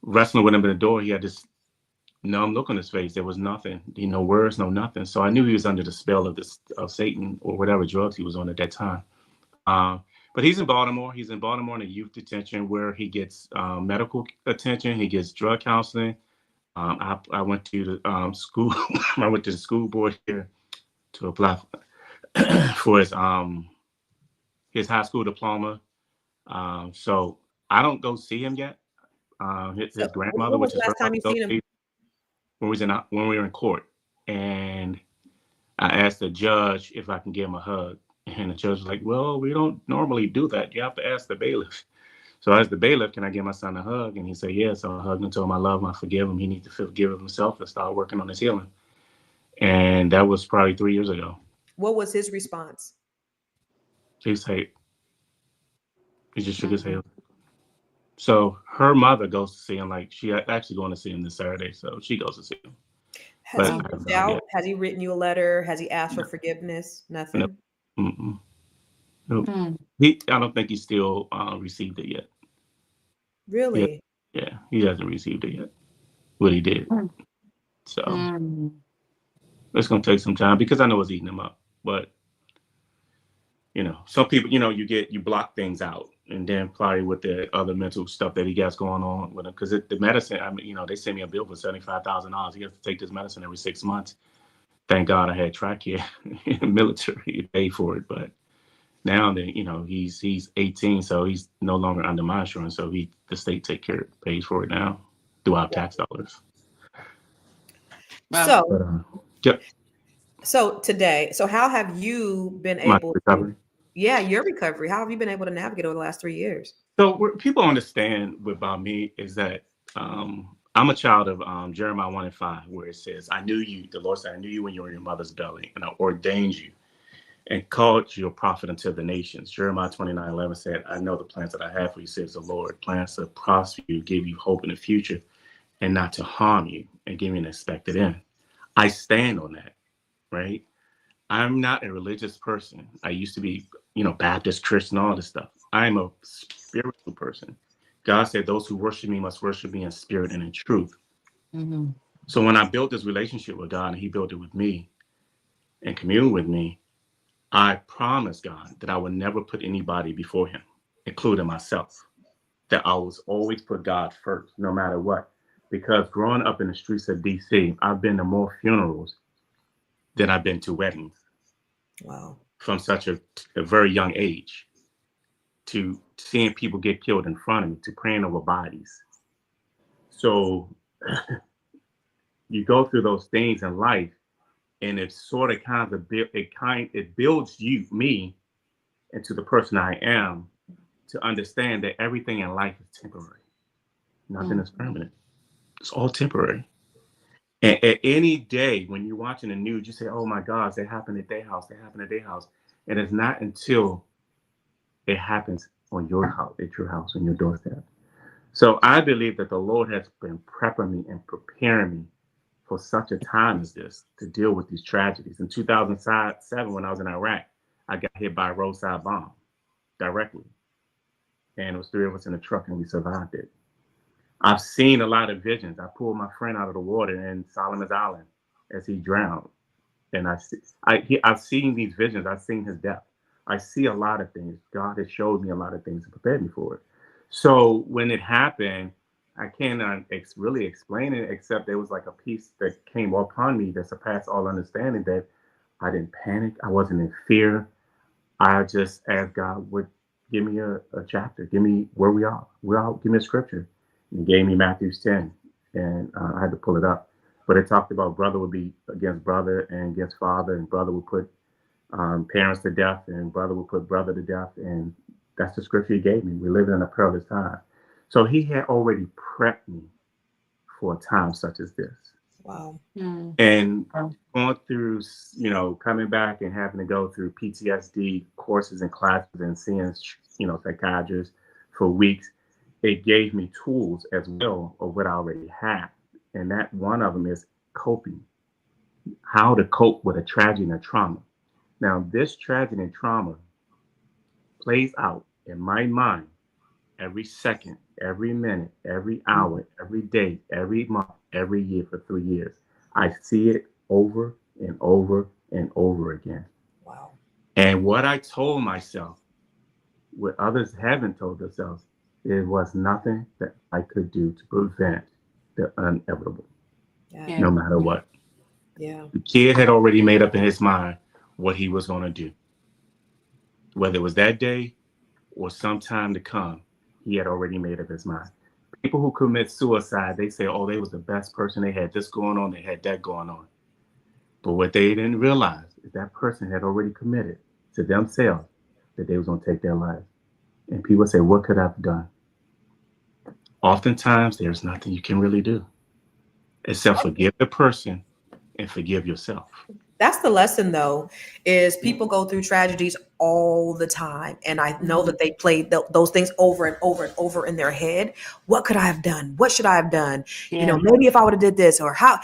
wrestling with him in the door, he had this numb look on his face. There was nothing, no words, no nothing. So I knew he was under the spell of Satan or whatever drugs he was on at that time. Uh, but he's in Baltimore. He's in Baltimore in a youth detention where he gets medical attention. He gets drug counseling. I went to the school. I went to the school board here to apply for his high school diploma. So I don't go see him yet. So His grandmother, when was which the is her last time mother, you goes seen to him? see when we were in court, and I asked the judge if I can give him a hug, and the judge was like, "Well, we don't normally do that. You have to ask the bailiff." So I asked the bailiff, "Can I give my son a hug?" And he said, "Yeah." So I hugged him, told him I love him, I forgive him. He needs to forgive himself and start working on his healing. And that was probably 3 years ago. What was his response? He said he just shook his Mm. head. So her mother goes to see him. Like she actually going to see him this Saturday, so she goes to see him. Has But he I haven't reached gone out? yet. Has he written you a letter? Has he asked for No, forgiveness? no, Nothing. mm-mm, nope. Mm. I don't think he still received it yet. Yeah, Really? yeah, he hasn't received it yet. What he did. Mm. So Mm. it's gonna take some time because I know it's eating him up. But some people, you block things out, and then probably with the other mental stuff that he got going on with him, because the medicine. I mean, they sent me a bill for $75,000. He has to take this medicine every 6 months. Thank God I had trachea in the military, paid for it. But now that he's 18, so he's no longer under my insurance. So the state pays for it now through our tax dollars. Wow. But, So, yep, so how have you been my able to, recovery. yeah, your recovery? How have you been able to navigate over the last 3 years? So what people understand about me is that I'm a child of Jeremiah 1:5, where it says, "I knew you." The Lord said, "I knew you when you were in your mother's belly, and I ordained you and called you a prophet unto the nations." Jeremiah 29:11 said, "I know the plans that I have for you," says the Lord, "plans to prosper you, give you hope in the future, and not to harm you, and give you an expected end." I stand on that, right? I'm not a religious person. I used to be, Baptist, Christian, all this stuff. I'm a spiritual person. God said those who worship me must worship me in spirit and in truth. Mhm. So when I built this relationship with God and he built it with me and communed with me, I promised God that I would never put anybody before him, including myself, that I was always put God first, no matter what. Because growing up in the streets of DC, I've been to more funerals than I've been to weddings Wow. from such a very young age, to seeing people get killed in front of me, to praying over bodies. So you go through those things in life, and it sort of kind of it builds me into the person I am, to understand that everything in life is temporary. Nothing is permanent. It's all temporary. And at any day when you're watching the news, you say, "Oh my gosh, that happened at their house. That happened at their house." And it's not until it happens on your house, at your house, on your doorstep. So I believe that the Lord has been prepping me and preparing me for such a time as this, to deal with these tragedies. In 2007, when I was in Iraq, I got hit by a roadside bomb directly. And it was three of us in a truck, and we survived it. I've seen a lot of visions. I pulled my friend out of the water in Solomon's Island as he drowned. And I've seen these visions. I've seen his death. I see a lot of things. God has showed me a lot of things and prepared me for it. So when it happened, I cannot really explain it, except there was like a peace that came upon me that surpassed all understanding, that I didn't panic. I wasn't in fear. I just asked God, would give me a chapter, give me where we are. Give me a scripture. And he gave me Matthew 10, and I had to pull it up. But it talked about brother would be against brother and against father, and brother would put parents to death, and brother would put brother to death. And that's the scripture he gave me. We live in a perilous time. So he had already prepped me for a time such as this. Wow. And going through, coming back and having to go through PTSD courses and classes and seeing, psychiatrists for weeks, it gave me tools as well of what I already had. And that one of them is coping, how to cope with a tragedy and a trauma. Now, this tragedy and trauma plays out in my mind every second, every minute, every hour, every day, every month, every year for 3 years. I see it over and over and over again. Wow. And what I told myself, what others haven't told themselves, it was nothing that I could do to prevent the inevitable, no matter what. Yeah. The kid had already made up in his mind what he was going to do. Whether it was that day or some time to come, he had already made up his mind. People who commit suicide, they say, oh, they was the best person. They had this going on. They had that going on. But what they didn't realize is that person had already committed to themselves that they was going to take their life. And people say, what could I have done? Oftentimes, there's nothing you can really do except forgive the person and forgive yourself. That's the lesson, though, is people go through tragedies all the time. And I know that they play those things over and over and over in their head. What could I have done? What should I have done? Maybe if I would have did this, or how,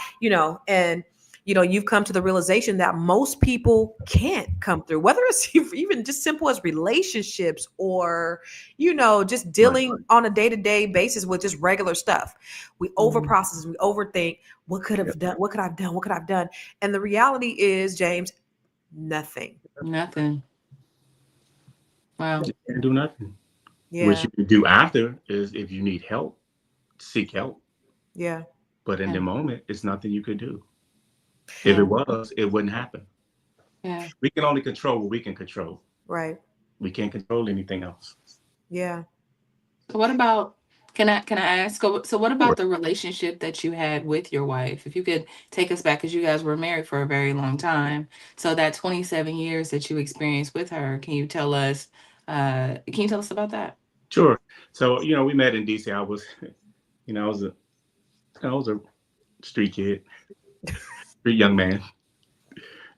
and you've come to the realization that most people can't come through, whether it's even just simple as relationships, or, just dealing on a day-to-day basis with just regular stuff. We overprocess and we overthink. What could have done? What could I have done? What could I have done? And the reality is, James, nothing. Nothing. Wow. You can't do nothing. Yeah. What you can do after is, if you need help, seek help. Yeah. But in the moment, it's nothing you could do. If it was, it wouldn't happen. Yeah. We can only control what we can control. Right. We can't control anything else. Yeah. So what about, can I ask, so what about the relationship that you had with your wife? If you could take us back, because you guys were married for a very long time. So that 27 years that you experienced with her, can you tell us about that? Sure. So, we met in DC. I was a street kid, street young man.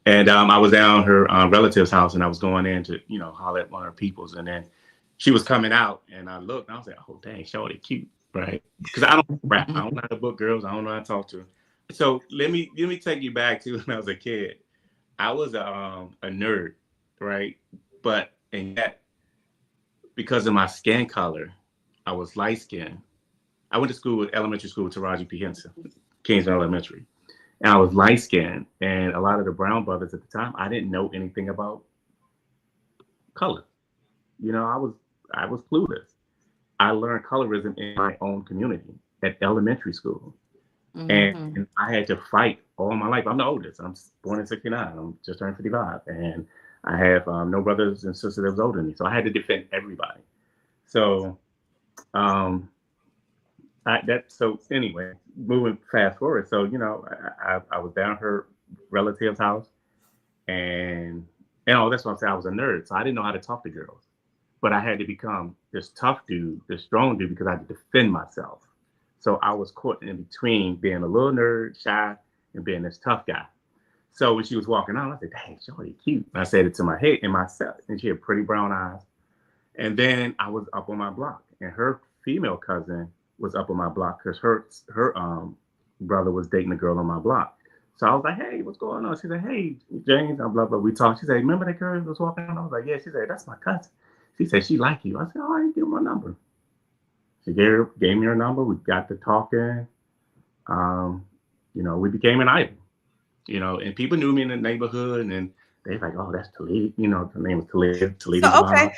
And I was down her relative's house, and I was going in to, holler at one of her peoples. And then she was coming out, and I looked, and I was like, oh, dang, shorty cute, right? Because I don't rap. I don't know how to book girls. I don't know how to talk to her. So let me take you back to when I was a kid. I was a nerd, right? But and yet, because of my skin color, I was light skinned. I went to school, elementary school, Taraji P. Henson, Kingston Elementary. And I was light skinned. And a lot of the brown brothers at the time, I didn't know anything about color. You know, I was clueless. I learned colorism in my own community at elementary school. Mm-hmm. And I had to fight all my life. I'm the oldest. I'm born in '69. I'm just turned 55. And I have no brothers and sisters that was older than me. So I had to defend everybody. So um, so anyway, moving fast forward. So, you know, I was down her relative's house and that's what I'm saying. I was a nerd. So I didn't know how to talk to girls, but I had to become this tough dude, this strong dude, because I had to defend myself. So I was caught in between being a little nerd, shy, and being this tough guy. So when she was walking out, I said, "Dang, Shorty, cute." And I said it to my head and myself, and she had pretty brown eyes. And then I was up on my block, and her female cousin was up on my block because her brother was dating a girl on my block. So I was like, "Hey, what's going on?" She said, "Hey, James," and blah blah. We talked. She said, "Remember that girl who was walking out?" I was like, "Yeah." She said, "That's my cousin." She said, "She like you." I said, "Oh, I didn't give her my number." She gave me her number. We got to talking. You know, we became an idol. You know, and people knew me in the neighborhood, and they was like, "Oh, that's Talib." You know, her name was Talib. Talib is So okay,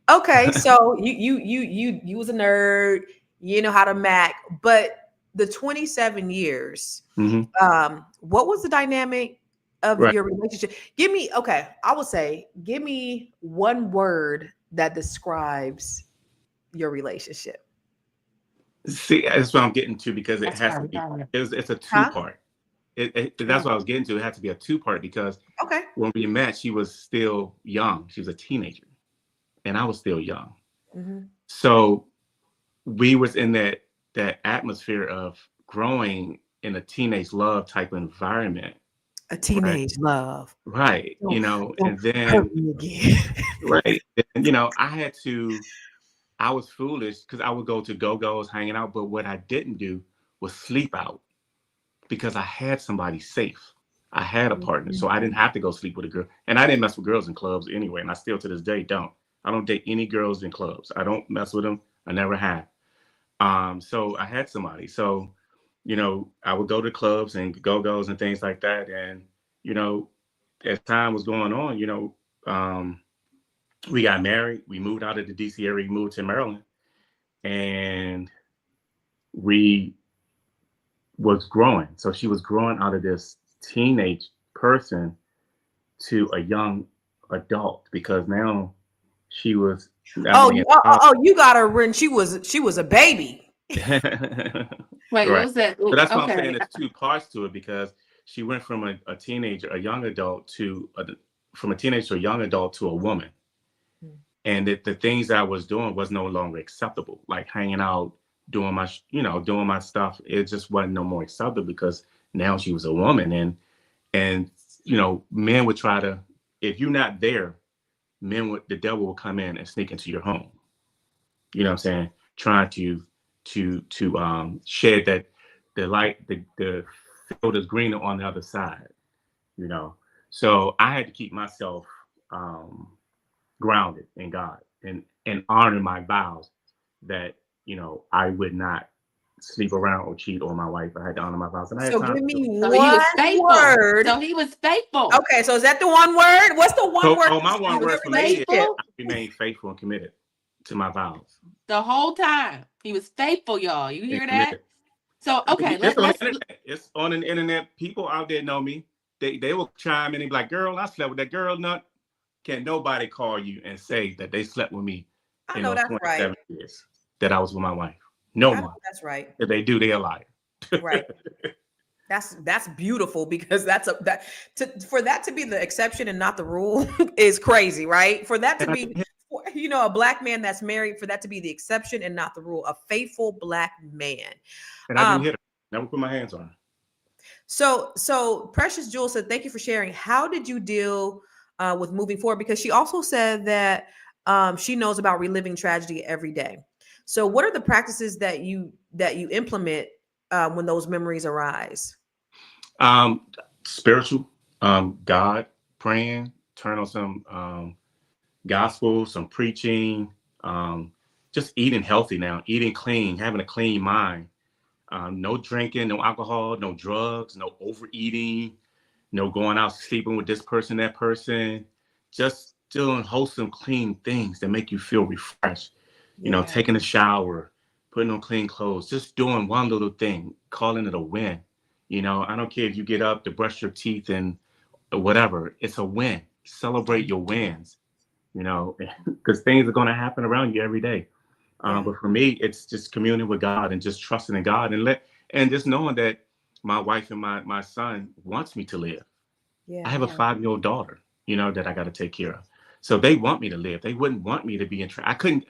mom. okay. So you was a nerd. You know how to Mac, but the 27 years. Hmm. What was the dynamic of Right. your relationship? Give me, okay, I would say, give me one word that describes your relationship. See, that's what I'm getting to because it That's has to probably be. right. It's a two Huh? part. That's Yeah. what I was getting to. It had to be a two part because Okay. when we met, she was still young. She was a teenager, and I was still young. Hmm. So we was in that atmosphere of growing in a teenage love type of environment, A right? teenage love. Right. Don't, And don't hurt then me again. right, and I was foolish because I would go to go-go's hanging out, but what I didn't do was sleep out because I had somebody safe. I had a partner, so I didn't have to go sleep with a girl. And I didn't mess with girls in clubs anyway, and I still to this day don't. I don't date any girls in clubs. I don't mess with them. I never have. So I had somebody. So, you know, I would go to clubs and go-go's and things like that. And, you know, as time was going on, we got married. We moved out of the DC area, we moved to Maryland, and we was growing. So she was growing out of this teenage person to a young adult because now she was. Oh, I you got her when she was a baby. Wait, what right. was that? So Ooh, that's why I'm saying okay. there's two parts to it because she went from a teenager, a young adult from a teenager to a young adult to a woman. And the things that I was doing was no longer acceptable, like hanging out, doing my stuff. It just wasn't no more acceptable because now she was a woman, and men would try to, if you're not there, the devil will come in and sneak into your home. You know what I'm saying? Trying to shed that the light, the field is greener on the other side. You know, so I had to keep myself um, grounded in God and honor my vows that I would not sleep around or cheat on my wife. I had to honor my vows, and I had So time give to do me it. So he one was faithful. word. So he was faithful. Okay, so is that the one word? What's the one So, word oh, that my He one describes was your word for me is relationship? faithful I remain faithful and committed to my vows the whole time. He was faithful, y'all. You and hear that? committed. So I mean, okay, it's on the let's internet. It's on the internet. People out there know me. They will chime in and be like, "Girl, I slept with that girl." Nut. Can't nobody call you and say that they slept with me I in know those that's right. 27 years that I was with my wife. No I know one. that's right. If they do, they're a liar. Right. That's beautiful because for that to be the exception and not the rule is crazy, right? For that to And I be, a black man that's married, for that to be the exception and not the rule, a faithful black man. and I didn't Um, hit her. Never put my hands on her. so Precious Jewel said, "Thank you for sharing. How did you deal with moving forward?" Because she also said that she knows about reliving tragedy every day. So, what are the practices that you implement when those memories arise? Um, Spiritual, God, praying, turn on some gospel, some preaching, just eating healthy now, eating clean, having a clean mind. No drinking, no alcohol, no drugs, no overeating, no going out sleeping with this person, that person. Just doing wholesome, clean things that make you feel refreshed. You know, Yeah. taking a shower, putting on clean clothes, just doing one little thing, calling it a win. You know, I don't care if you get up to brush your teeth and whatever, it's a win. Celebrate your wins, you know, because things are going to happen around you every day. Yeah. But for me, it's just communing with God and just trusting in God and just knowing that my wife and my son wants me to live. I Yeah. have a 5-year-old daughter, you know, that I got to take care of. So they want me to live. They wouldn't want me to be I couldn't,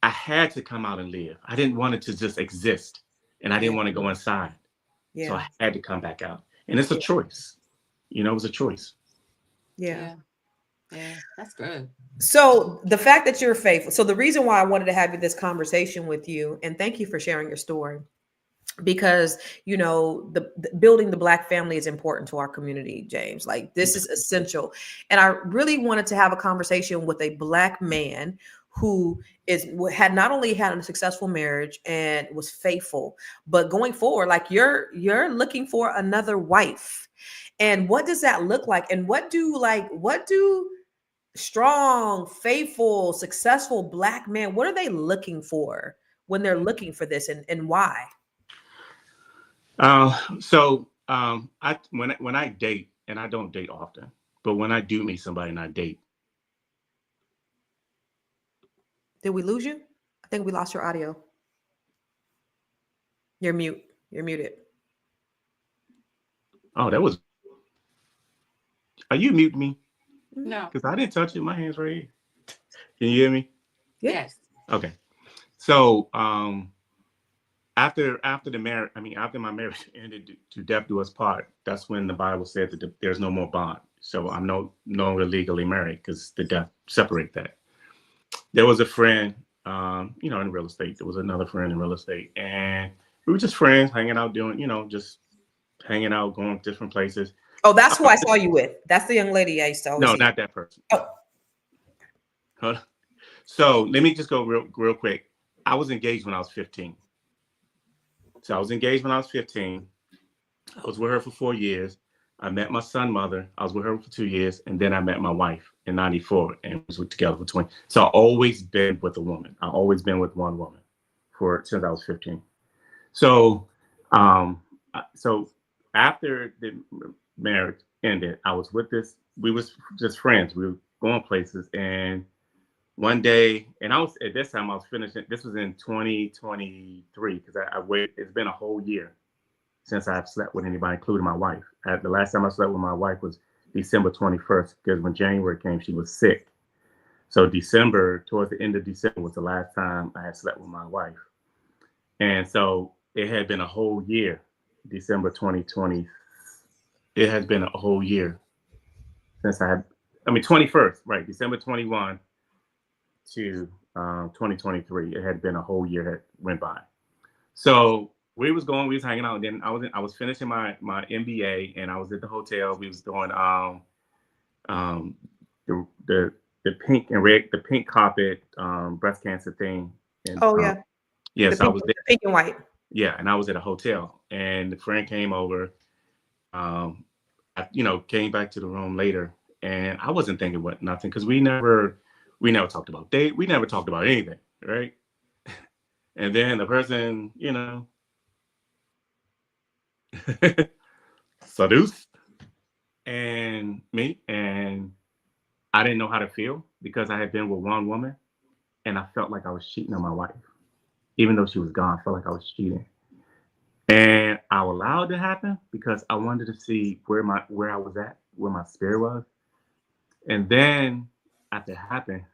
I had to come out and live. I didn't want it to just exist and I Yeah. didn't want to go inside. So Yeah. I had to come back out. And it's a choice. You know, it was a choice. Yeah. Yeah, that's good. So the fact that you're faithful. So the reason why I wanted to have this conversation with you, and thank you for sharing your story, because the building the Black family is important to our community, James. Like, this is essential, and I really wanted to have a conversation with a Black man who had not only had a successful marriage and was faithful, but going forward, like you're looking for another wife. And what does that look like? And what do strong, faithful, successful Black men, what are they looking for when they're looking for this, and why? I when I date, and I don't date often, but when I do meet somebody and I date. Did we lose you? I think we lost your audio. You're mute. You're muted. Oh, that was. Are you mute me? No. Because I didn't touch it. My hands right here. Can you hear me? Yeah. Yes. Okay. So after the marriage, after my marriage ended to death do us part, that's when the Bible said that there's no more bond. So I'm no longer legally married because the death separate that. There was a friend, in real estate. There was another friend in real estate, and we were just friends, hanging out, doing, just hanging out, going to different places. Oh, that's who I saw you with. That's the young lady I used to always No, see. not that person. Oh. Hold on. So let me just go real quick. I was engaged when I was 15. So I was engaged when I was 15. I was with her for 4 years. I met my son mother. I was with her for 2 years. And then I met my wife in 94 and we was together for 20. So I always been with a woman. I always been with one woman since I was 15. So, so after the marriage ended, I was with we was just friends. We were going places. And one day, and at this time I was finishing, this was in 2023, because I waited, it's been a whole year since I've slept with anybody, including my wife. The last time I slept with my wife was December 21st, because when January came, she was sick. So December, towards the end of December, was the last time I had slept with my wife. And so it had been a whole year, December 2020. It has been a whole year since 21st, right, December 21 to 2023. It had been a whole year that went by. So we was hanging out, and then I was finishing my MBA, and I was at the hotel. We was doing the pink and red, the pink carpet breast cancer thing. And, Oh yeah. Yes, I was there. Pink and white. Yeah, and I was at a hotel, and the friend came over. Came back to the room later, and I wasn't thinking what nothing, because we never talked about date. We never talked about anything, right? And then the person, seduced and me, and I didn't know how to feel because I had been with one woman, and I felt like I was cheating on my wife, even though she was gone. I felt like I was cheating, and I allowed it to happen because I wanted to see where I was at, where my spirit was, and then after it happened,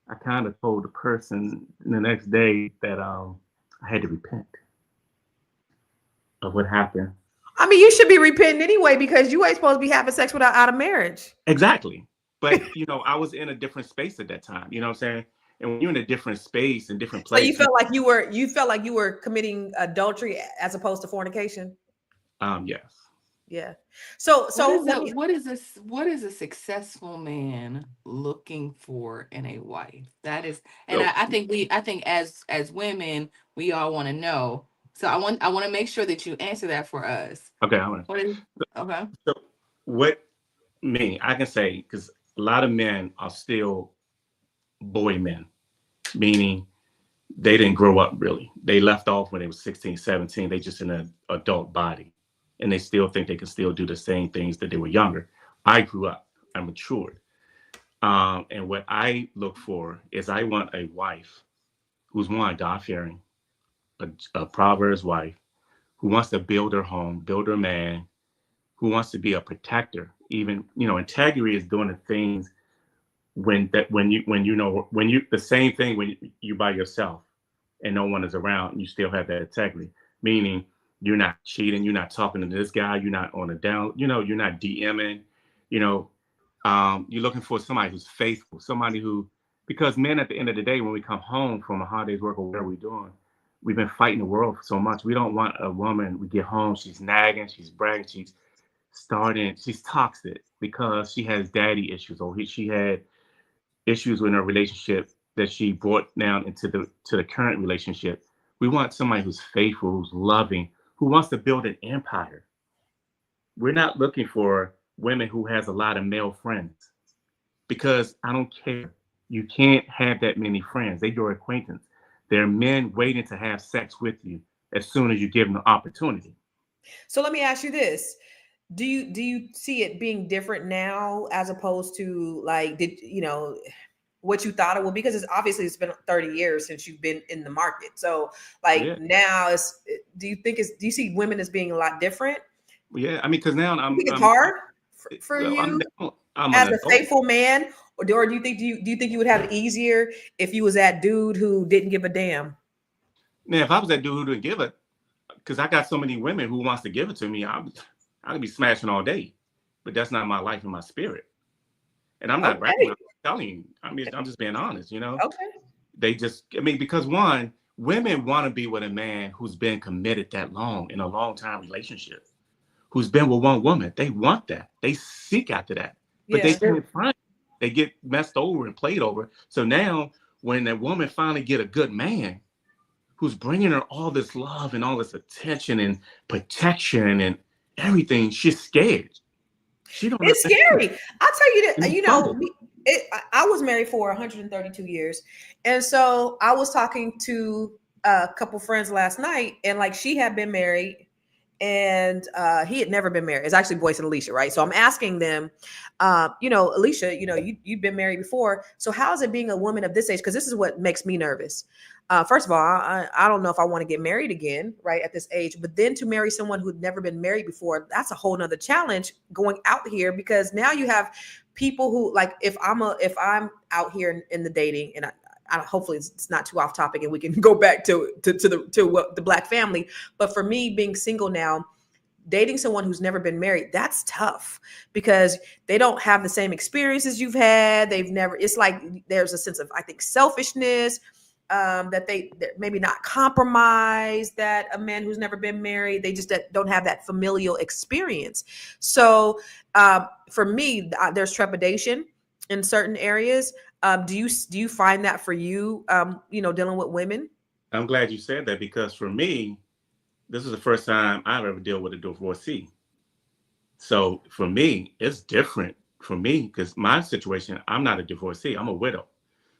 I kind of told the person the next day that I had to repent of what happened. I mean, you should be repenting anyway, because you ain't supposed to be having sex without out of marriage. Exactly. But, I was in a different space at that time. You know what I'm saying? And when you're in a different space and different place. So you felt like you were committing adultery as opposed to fornication? Yes. Yeah. So let me. what is a successful man looking for in a wife? That is, and So I think as women, we all want to know. So I want to make sure that you answer that for us. okay, I want What is okay? so what me I can say because a lot of men are still boy men, meaning they didn't grow up really. They left off when they were 16, 17. They just in an adult body. And they still think they can still do the same things that they were younger. I grew up. I matured. And what I look for is I want a wife who's one, God fearing, a Proverbs wife, who wants to build her home, build her man, who wants to be a protector. Even, integrity is doing the things when you the same thing when you by yourself and no one is around, you still have that integrity. Meaning you're not cheating, you're not talking to this guy, you're not on a down, you're not DMing, you know, you're looking for somebody who's faithful, somebody who, because men at the end of the day, when we come home from a hard day's work or whatever we're doing, we've been fighting the world for so much. We don't want a woman, we get home, she's nagging, she's bragging, she's toxic because she has daddy issues or she had issues in her relationship that she brought down into the current relationship. We want somebody who's faithful, who's loving, who wants to build an empire. We're not looking for women who has a lot of male friends because I don't care. You can't have that many friends. They're your acquaintance. There are men waiting to have sex with you as soon as you give them the opportunity. So let me ask you this. Do you see it being different now as opposed to like did what you thought it would be? Because it's been 30 years since you've been in the market. So like Yeah, now do you see women as being a lot different? yeah. I mean, because now You think it's hard for well, you I'm an as a adult. faithful man? Or do you think you would have it easier if you was that dude who didn't give a damn? Now, if I was that dude who didn't give it, because I got so many women who wants to give it to me, I'd be smashing all day. But that's not my life and my spirit. And I'm not bragging. Okay. I'm telling you. I mean, I'm just being honest. Okay. They just. I mean, because one, women want to be with a man who's been committed that long in a long time relationship, who's been with one woman. They want that. They seek after that, but they Yeah. can't find it. They get messed over and played over. So now, when that woman finally get a good man who's bringing her all this love and all this attention and protection and everything, she's scared. She don't know It's what to do. scary. I'll tell you And that, you fumble. I was married for 132 years. And so I was talking to a couple friends last night, and like she had been married and he had never been married. It's actually Boyce and Alicia, right? So I'm asking them, Alicia, you've been married before. So how is it being a woman of this age? Because this is what makes me nervous. First of all, I don't know if I want to get married again, right, at this age. But then to marry someone who'd never been married before, that's a whole nother challenge going out here because now you have people who like if I'm out here in the dating and hopefully it's not too off topic and we can go back to the black family. But for me, being single now, dating someone who's never been married, that's tough because they don't have the same experiences you've had. They've never. It's like there's a sense of I think selfishness. That they're maybe not compromise that a man who's never been married. They just don't have that familial experience. So for me, there's trepidation in certain areas. Do you find that for you? Dealing with women. I'm glad you said that because for me, this is the first time I've ever dealt with a divorcee. So for me, it's different for me because my situation, I'm not a divorcee, I'm a widow.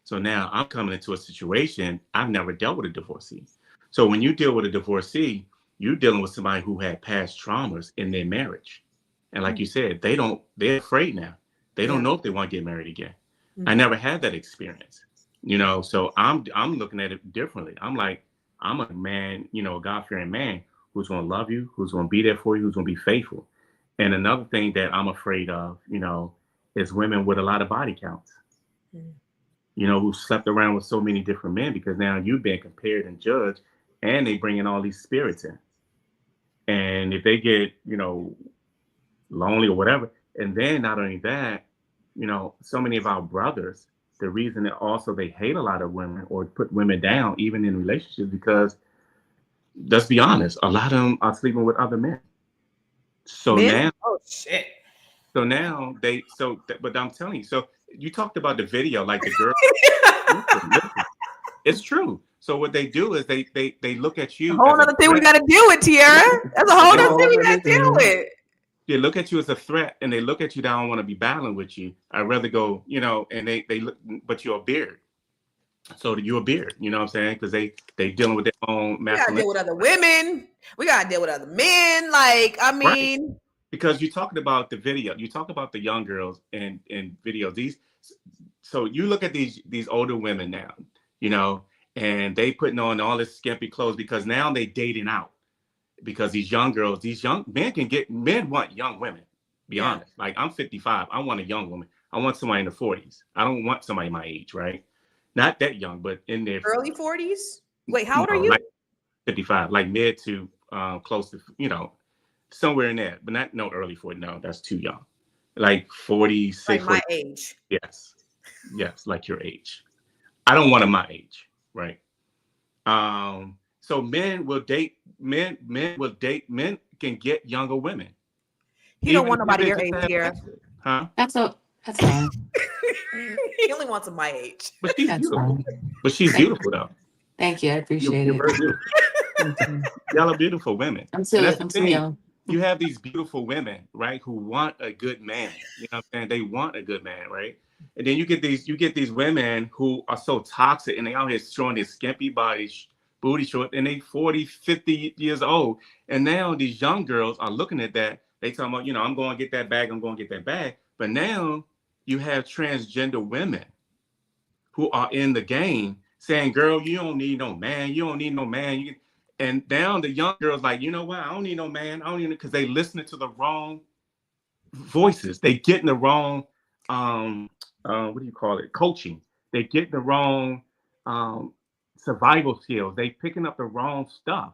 So now I'm coming into a situation, I've never dealt with a divorcee. So when you deal with a divorcee, you're dealing with somebody who had past traumas in their marriage. And like you said, they're afraid now. They don't Yeah. know if they want to get married again. I Mhm. never had that experience, so I'm looking at it differently. I'm like, I'm a man, a God-fearing man who's going to love you, who's going to be there for you, who's going to be faithful. And another thing that I'm afraid of, is women with a lot of body counts, Mhm. who slept around with so many different men because now you've been compared and judged and they bring in all these spirits in. And if they get, lonely or whatever, and then not only that, so many of our brothers, the reason that also they hate a lot of women or put women down, even in relationships, because let's be honest, a lot of them are sleeping with other men. So Men? now, Oh shit. but I'm telling you, so you talked about the video, like the girl. Listen, it's true. So what they do is they look at A you whole as a other thing we threat. got to deal with, Tiara. That's a So whole they other thing look, we got to deal with. they look at you as a threat, and they look at you that I don't want to be battling with you. I'd rather go, and they look, but you're a beard. So you're a beard, you know what I'm saying? Because they dealing with their own We got to deal masculinity. with other women. We got to deal with other men. Like, I Right. mean, Because you're talking about the video, you talk about the young girls in videos. So you look at these older women now, and they putting on all this skimpy clothes because now they dating out. Because these young girls, these young men want young women. Be honest. Like I'm 55, I want a young woman. I want somebody in the 40s. I don't want somebody my age, right? Not that young, but in their early 40s. Wait, how old are you? like 55, like mid to close to somewhere in there, but not no early 40. No, that's too young. Like 46, Like my 40. age. Yes, like your age. I don't want them my age, right? So men will date men. Men can get younger women. He don't Even want nobody if your just age, to have Tiara. sex with, huh? That's fine. He only wants a my age. But she's That's beautiful. fine. But she's beautiful though. Thank you. I appreciate You're it. very beautiful. Thank you. Y'all are beautiful women. I'm And still that's the thing. young. You have these beautiful women, right, who want a good man. You know what I'm saying? They want a good man, right? And then you get these women who are so toxic and they out here showing their skimpy bodies, booty short, and they 40, 50 years old. And now these young girls are looking at that. They talking about, I'm going to get that bag. I'm going to get that bag. But now you have transgender women who are in the game saying, girl, you don't need no man. You don't need no man. And now the young girls like, you know what? I don't need no man. I don't need it because they listening to the wrong voices. They getting the wrong, what do you call it? Coaching. They getting the wrong survival skills. They picking up the wrong stuff.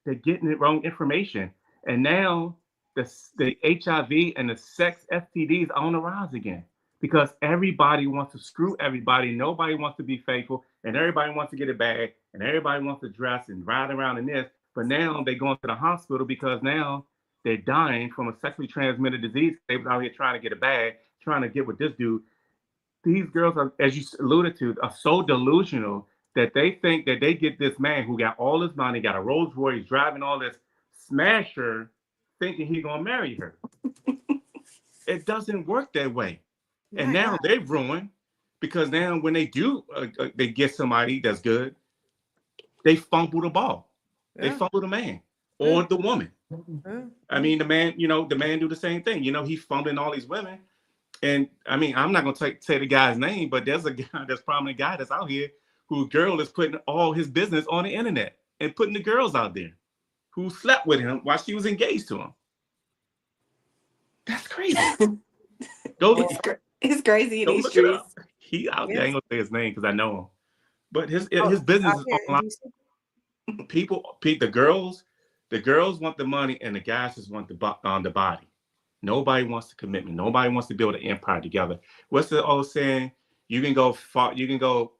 They're getting the wrong information. And now the HIV and the sex STDs are on the rise again because everybody wants to screw everybody. Nobody wants to be faithful, and everybody wants to get a bag, and everybody wants to dress and ride around in this. But now they're going to the hospital because now they're dying from a sexually transmitted disease. They was out here trying to get a bag, trying to get with this dude. These girls are, as you alluded to, are so delusional that they think that they get this man who got all this money, got a Rolls Royce, driving all this, smash her, thinking he's gonna marry her. It doesn't work that way. And now they've ruined because now when they do, they get somebody that's good, they fumble the ball. They fumble the man or the woman. I mean, the man do the same thing. He's fumbling all these women. And I mean, I'm not gonna say the guy's name, but there's a guy, that's prominent guy that's out here whose girl is putting all his business on the internet and putting the girls out there who slept with him while she was engaged to him. That's crazy. It's crazy in these streets. He out there. I ain't gonna say his name because I know him, but his business is online. The girls want the money, and the guys just want the body. Nobody wants the commitment. Nobody wants to build an empire together. What's the old saying? You can go far. You can go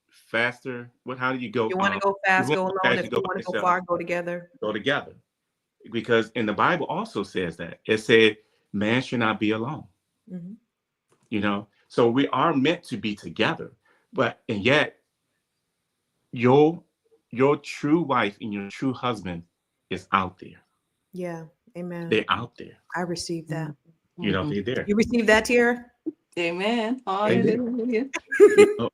faster. How do you go? You want to go fast, go alone. If you want to go far, go together. Go together. Because in the Bible also says that. It said, man should not be alone. Mm-hmm. So we are meant to be together. And yet, your true wife and your true husband is out there. Yeah. Amen. They're out there. I received that. They're there. You received that, Tiara? Amen. Hallelujah.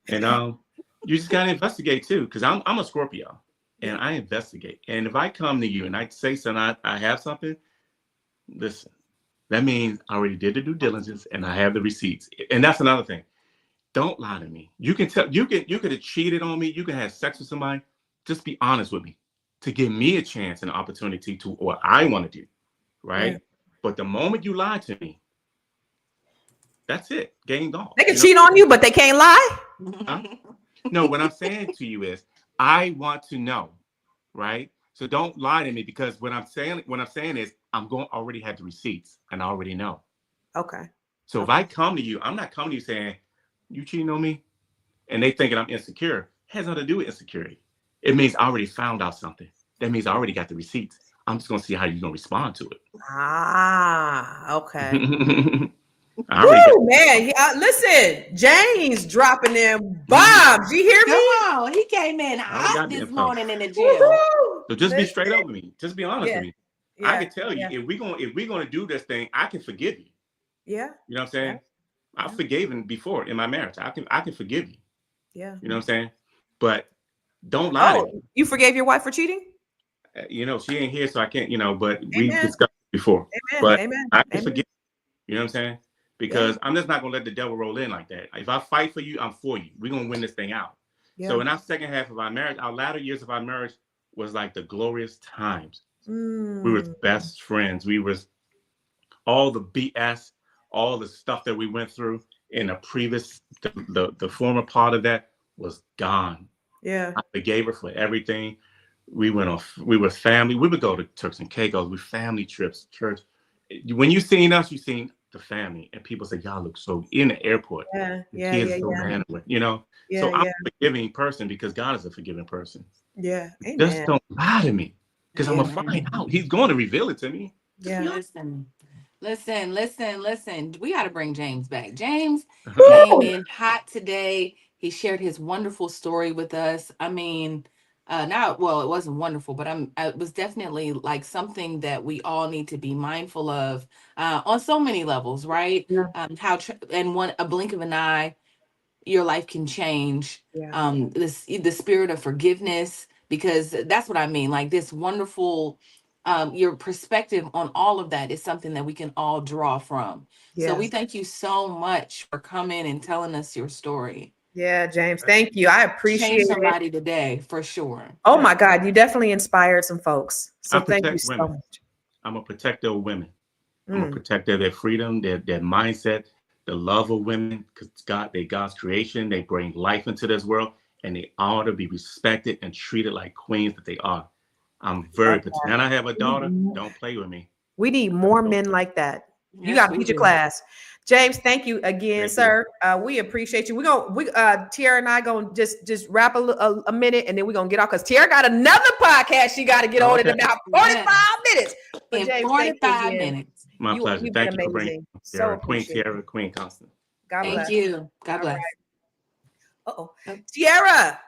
And you just gotta investigate too, because I'm a Scorpio and I investigate. And if I come to you and I say something, I have something, listen, that means I already did the due diligence and I have the receipts. And that's another thing. Don't lie to me. You can tell you could have cheated on me, you can have sex with somebody. Just be honest with me to give me a chance and opportunity to what I want to do. Right? Yeah. But the moment you lie to me, that's it. Game's off. They can cheat on you, but they can't lie. Huh? No, what I'm saying to you is I want to know, right? So don't lie to me because what I'm saying is I'm going to already have the receipts and I already know. Okay. So if I come to you, I'm not coming to you saying, you cheating on me? And they thinking I'm insecure. It has nothing to do with insecurity. It means I already found out something. That means I already got the receipts. I'm just gonna see how you're gonna respond to Okay. it. I already got. Woo, man. Listen, James dropping them bombs. You hear Come me? on, he came in I already hot got the this info. morning in the gym. Woohoo. So just be straight Listen. up with me. Just be honest Yeah. with me. I Yeah. can tell you Yeah. if we're gonna do this thing, I can forgive you. Yeah. You know what I'm Yeah. saying? I've forgiven before in my marriage. I can forgive you. Yeah. You know what I'm saying? But don't lie to me. Oh, you forgave your wife for cheating? You know, she ain't here, so I can't, but we Amen. discussed it before. Amen. But Amen. I can Amen. forgive, you know what I'm saying? Yeah. Because I'm just not gonna let the devil roll in like that. If I fight for you, I'm for you. We're gonna win this thing out. Yeah. So in our second half of our marriage, our latter years of our marriage was like the glorious times. We were best friends. We was all the BS, all the stuff that we went through in the previous, the former part of that was gone. Yeah. I forgave her for everything. We were family. We would go to Turks and Caicos with family trips, church. When you seen us, you seen the family, and people say, "Y'all look so," in the airport. Yeah. The Yeah. kids Yeah. so Yeah. manly, Yeah. So I'm Yeah. a forgiving person because God is a forgiving person. Yeah. Just Amen. don't lie to me because I'm gonna Amen. find out. He's going to reveal it to me. Just be Yeah. honest. Listen. We got to bring James back. James came Woo! in hot today. He shared his wonderful story with us. I mean, now, well, it wasn't wonderful, but it was definitely like something that we all need to be mindful of on so many levels, right? Yeah. And a blink of an eye, your life can change. Yeah. The spirit of forgiveness, because that's what I mean, like this wonderful your perspective on all of that is something that we can all draw from. So Yeah. we thank you so much for coming and telling us your story. Yeah, James. Thank you. I Change appreciate it. somebody today for sure. Oh my God, you definitely inspired some folks. I So thank you protect so women. much. I'm a protector of women. I'm a Mm. protector of their freedom, their mindset, the love of women, because they're God's creation. They bring life into this world, and they ought to be respected and treated like queens that they are. I'm very Love protective. that. And I have a We need daughter. more Don't play with me. we need more men like that. You Yes, got to we teach a do. class. James, thank you again, Thank you. sir. We appreciate you. Tiara and I gonna just wrap a minute and then we're gonna get off because Tiara got another podcast she got to get on in Okay. about 45 Yes. minutes. But In James, thank you 45 again. minutes. My pleasure. You've been Thank you for bringing amazing. So Tiara, Queen appreciate Tiara, you. Queen Constant. God Thank bless. you. God All bless. right. Uh-oh. Oh, Tiara.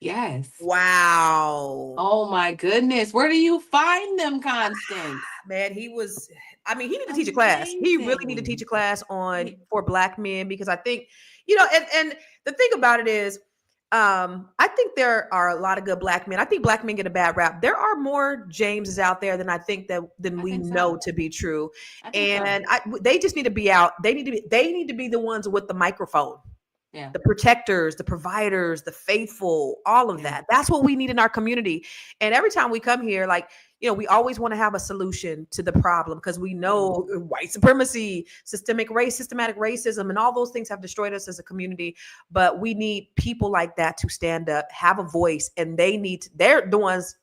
yes. Wow. Oh my goodness. Where do you find them, Constance? Man, he need to teach a class. He really need to teach a Amazing. class for black men because I think, and the thing about it is, I think there are a lot of good black men. I think black men get a bad rap. There are more Jameses out there than I think than I we think know so. to be true. I think so. And they just need to be out. They need to be the ones with the microphone. Yeah. The protectors, the providers, the faithful, all of that. That's what we need in our community. And every time we come here, we always want to have a solution to the problem because we know white supremacy, systematic racism, and all those things have destroyed us as a community. But we need people like that to stand up, have a voice, and they're the ones,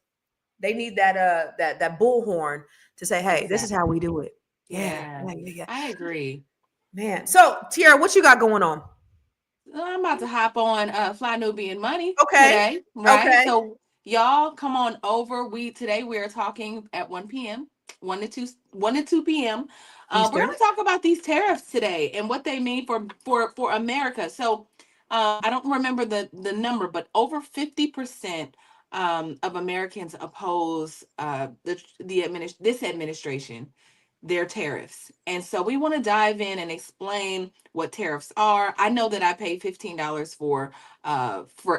they need that bullhorn to say, hey, this is how we do it. Yeah. I agree. Man. So Tiara, what you got going on? I'm about to hop on Fly Nubian Money Okay. today, right? Okay. So y'all come on over. Today we are talking at 1 p.m. 1 to 2 p.m. We're Eastern. going to talk about these tariffs today and what they mean for America. So I don't remember the number, but over 50% of Americans oppose this administration, their tariffs. And so we want to dive in and explain what tariffs are. I know that I paid $15 for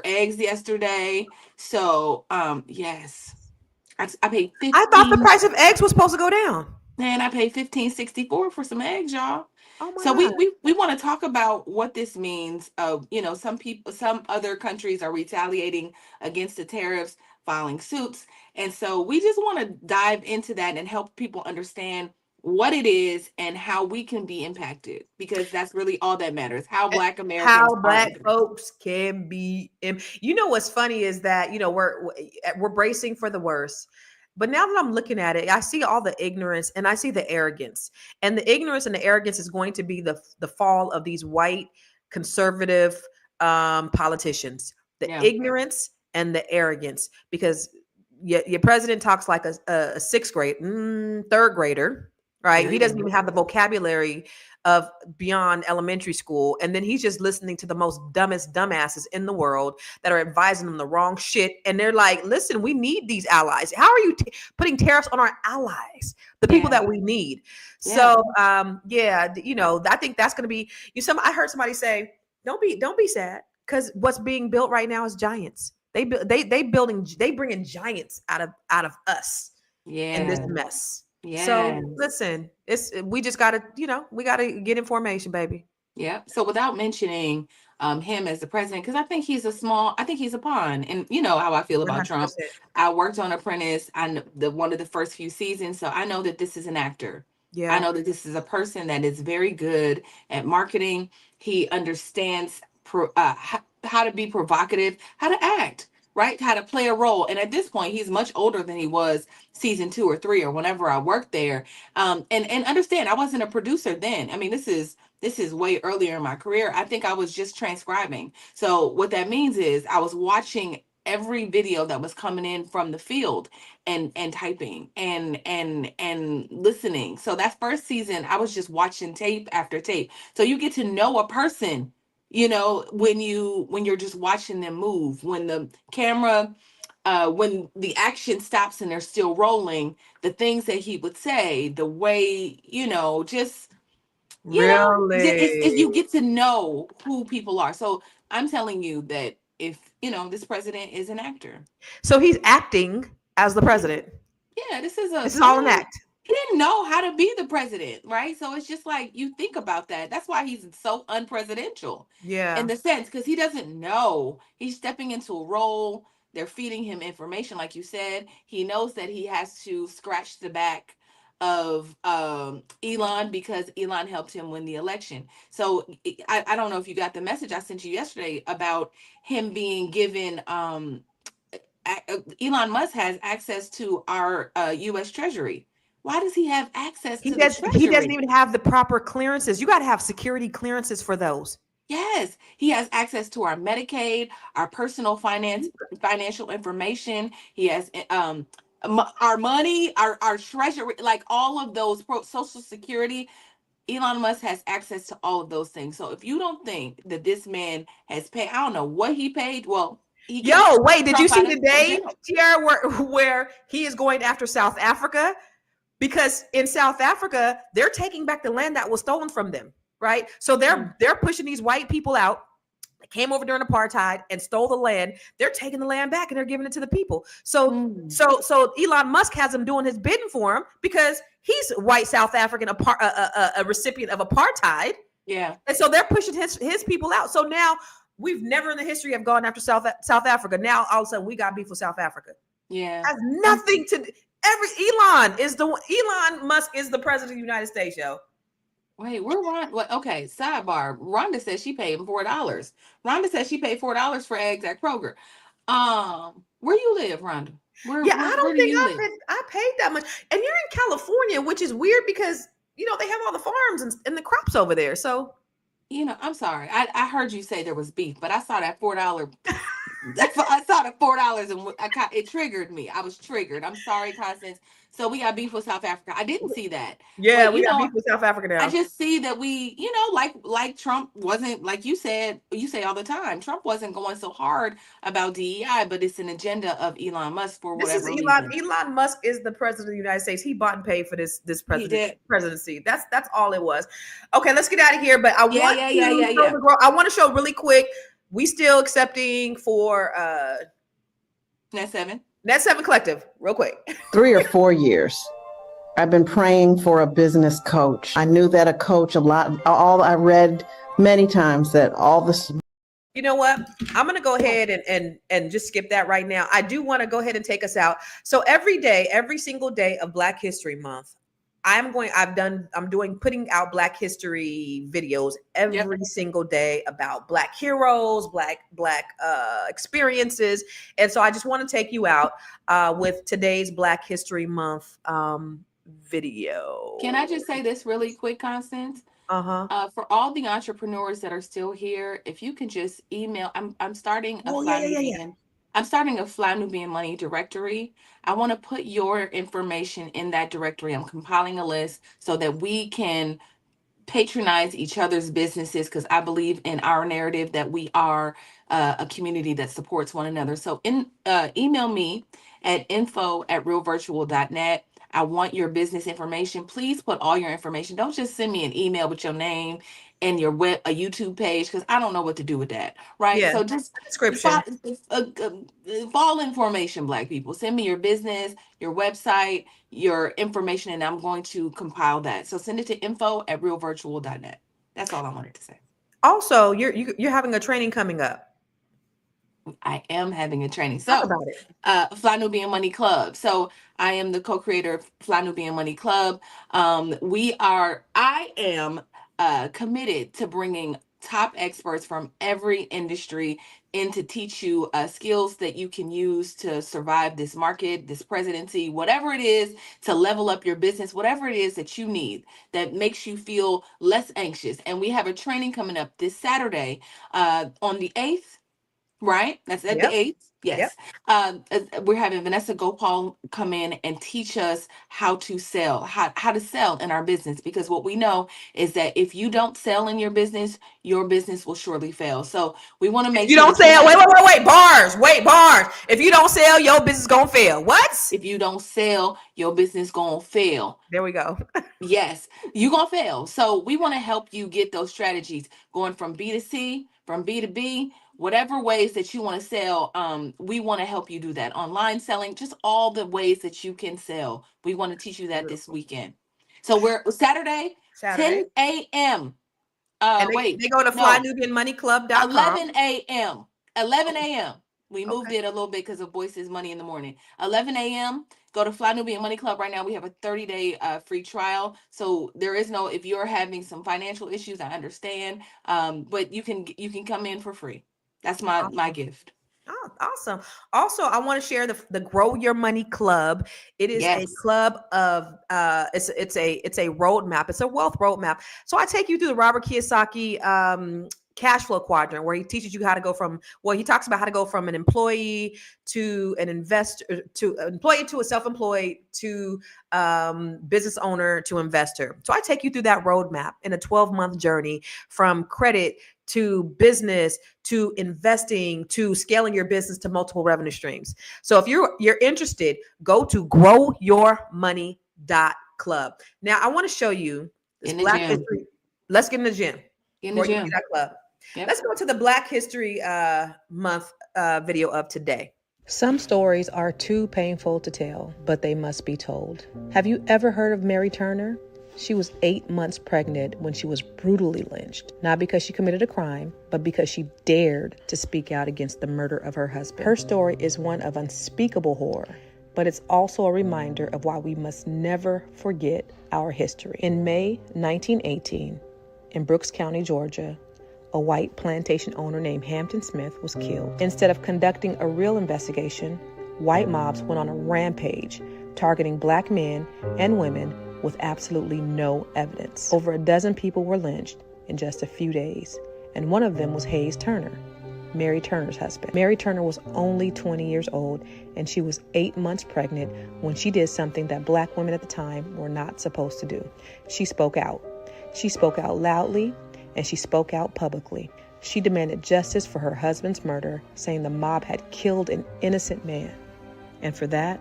eggs yesterday. So yes, I paid 15. I thought the price of eggs was supposed to go down. Man, I paid $15.64 for some eggs, y'all. Oh my So God. we want to talk about what this means. Some other countries are retaliating against the tariffs, filing suits. And so we just want to dive into that and help people understand what it is and how we can be impacted, because that's really all that matters. How Black Americans How are black impacted. folks can be. What's funny is that we're bracing for the worst. But now that I'm looking at it, I see all the ignorance and I see the arrogance. And the ignorance and the arrogance is going to be the fall of these white conservative politicians. The Yeah. ignorance and the arrogance, because your president talks like a sixth grade, third grader, right? He doesn't even have the vocabulary of beyond elementary school. And then he's just listening to the most dumbest dumbasses in the world that are advising them the wrong shit. And they're like, listen, we need these allies. How are you putting tariffs on our allies, the people that we need? So, I think that's going to be, I heard somebody say, don't be sad, because what's being built right now is giants. They bringing giants out of us in this mess. So listen, we just gotta, we gotta get information, baby. Yeah. So without mentioning him as the president, because I think he's a pawn, and you know how I feel about 100%. Trump. I worked on Apprentice, one of the first few seasons, so I know that this is an actor. Yeah. I know that this is a person that is very good at marketing. He understands how to be provocative, how to act, right? How to play a role. And at this point, he's much older than he was season 2 or 3 or whenever I worked there. And understand, I wasn't a producer then. I mean, this is way earlier in my career. I think I was just transcribing. So what that means is I was watching every video that was coming in from the field and typing and listening. So that first season, I was just watching tape after tape. So you get to know a person, when you're just watching them move, when the camera when the action stops and they're still rolling, the things that he would say, the way, just you get to know who people are. So I'm telling you that if this president is an actor. So he's acting as the president. Yeah, this is all an act. He didn't know how to be the president, right? So it's just like, you think about that. That's why he's so unpresidential. Yeah. In the sense, because he doesn't know. He's stepping into a role. They're feeding him information, like you said. He knows that he has to scratch the back of Elon, because Elon helped him win the election. So I don't know if you got the message I sent you yesterday about him being given Elon Musk has access to our U.S. Treasury. Why does he have access to the Treasury? He doesn't even have the proper clearances. You got to have security clearances for those. Yes, he has access to our Medicaid, our personal financial information. He has our money, our treasury, like all of those, Social Security. Elon Musk has access to all of those things. So if you don't think that this man has paid, I don't know what he paid. Well, did you see today, Tiara, where he is going after South Africa? Because in South Africa, they're taking back the land that was stolen from them, right? So they're pushing these white people out. They came over during apartheid and stole the land. They're taking the land back and they're giving it to the people. So Elon Musk has him doing his bidding for him because he's white South African, a recipient of apartheid. Yeah. And so they're pushing his people out. So now we've never in the history have gone after South Africa. Now all of a sudden we got beef with South Africa. Yeah. Has nothing to Elon Musk is the president of the United States, yo. Wait, we're Ron. What? Okay, sidebar. Rhonda says she paid him $4. Rhonda says she paid $4 for eggs at Kroger. Where you live, Rhonda? I don't think I paid that much. And you're in California, which is weird because they have all the farms and the crops over there. So I'm sorry. I heard you say there was beef, but I saw that $4. I saw the $4 and it triggered me. I was triggered. I'm sorry, Constance. So we got beef with South Africa. I didn't see that. Yeah, we got beef with South Africa now. I just see that we, like Trump wasn't, like you say all the time, Trump wasn't going so hard about DEI, but it's an agenda of Elon Musk for whatever reason. Elon Musk is the president of the United States. He bought and paid for this presidency. That's all it was. Okay, let's get out of here. But I want to show really quick. We still accepting for Net 7 Collective, real quick. 3 or 4 years. I've been praying for a business coach. I knew that a coach I read many times that all this. You know what? I'm going to go ahead and just skip that right now. I do want to go ahead and take us out. So every single day of Black History Month, putting out Black history videos every single day about Black heroes, Black experiences. And so I just want to take you out with today's Black History Month video. Can I just say this really quick, Constance? For all the entrepreneurs that are still here, if you can just email, I'm starting a fund again. I'm starting a Fly Nubian Money directory. I want to put your information in that directory. I'm compiling a list so that we can patronize each other's businesses, because I believe in our narrative that we are a community that supports one another. So email me at info@realvirtual.net. I want your business information. Please put all your information. Don't just send me an email with your name and your a YouTube page, because I don't know what to do with that. Right. Yeah, So just description. fall information, Black people. Send me your business, your website, your information, and I'm going to compile that. So send it to info@realvirtual.net. That's all I wanted to say. Also, you're having a training coming up. I am having a training. Talk So, about it. Fly Nubian Money Club. So, I am the co-creator of Fly Nubian Money Club. I am committed to bringing top experts from every industry in to teach you skills that you can use to survive this market, this presidency, whatever it is, to level up your business, whatever it is that you need that makes you feel less anxious. And we have a training coming up this Saturday on the 8th. Right? That's at the Yep. 8th. Yep. Yes. We're having Vanessa Gopal come in and teach us how to sell, how to sell in our business. Because what we know is that if you don't sell in your business will surely fail. So we want to make You sure don't that you sell. have, Wait. Bars. Wait, bars. If you don't sell, your business gonna fail. What? if you don't sell, your business gonna fail. There we go. Yes, you're gonna fail. So we want to help you get those strategies going from B to C, from B to B, whatever ways that you want to sell. We want to help you do that. Online selling, just all the ways that you can sell. We want to teach you that this Beautiful. weekend. So we're Saturday, Saturday. 10 a.m. And Wait, they go to no, flynubianmoneyclub.com. 11 a.m. 11 Okay. a.m. We moved Okay. it a little bit because of Boyce's Money in the Morning. 11 a.m. Go to Fly Nubian Money Club right now. We have a 30-day free trial. So there is no, if you're having some financial issues, I understand. But you can come in for free. That's my Awesome. gift. Oh, awesome. Also, I want to share the Grow Your Money Club. It is a Yes. club of it's a roadmap. It's a wealth roadmap. So I take you through the Robert Kiyosaki cash flow quadrant, where he teaches you how to go from, well, he talks about how to go from an employee to an investor, to employee to a self-employed to business owner to investor. So I take you through that roadmap in a 12-month journey from credit to business to investing to scaling your business to multiple revenue streams. So if you're interested, go to growyourmoney.club. Now I want to show you this In the Black gym. History. Let's get in the gym. In the Before you get gym. that club. Yep. Let's go to the Black History Month video of today. Some stories are too painful to tell, but they must be told. Have you ever heard of Mary Turner? She was 8 months pregnant when she was brutally lynched, not because she committed a crime, but because she dared to speak out against the murder of her husband. Her story is one of unspeakable horror, but it's also a reminder of why we must never forget our history. In May 1918, in Brooks County, Georgia, a white plantation owner named Hampton Smith was killed. Instead of conducting a real investigation, white mobs went on a rampage, targeting black men and women with absolutely no evidence. Over a dozen people were lynched in just a few days, and one of them was Hayes Turner, Mary Turner's husband. Mary Turner was only 20 years old, and she was 8 months pregnant when she did something that black women at the time were not supposed to do. She spoke out. She spoke out loudly, and she spoke out publicly. She demanded justice for her husband's murder, saying the mob had killed an innocent man. And for that,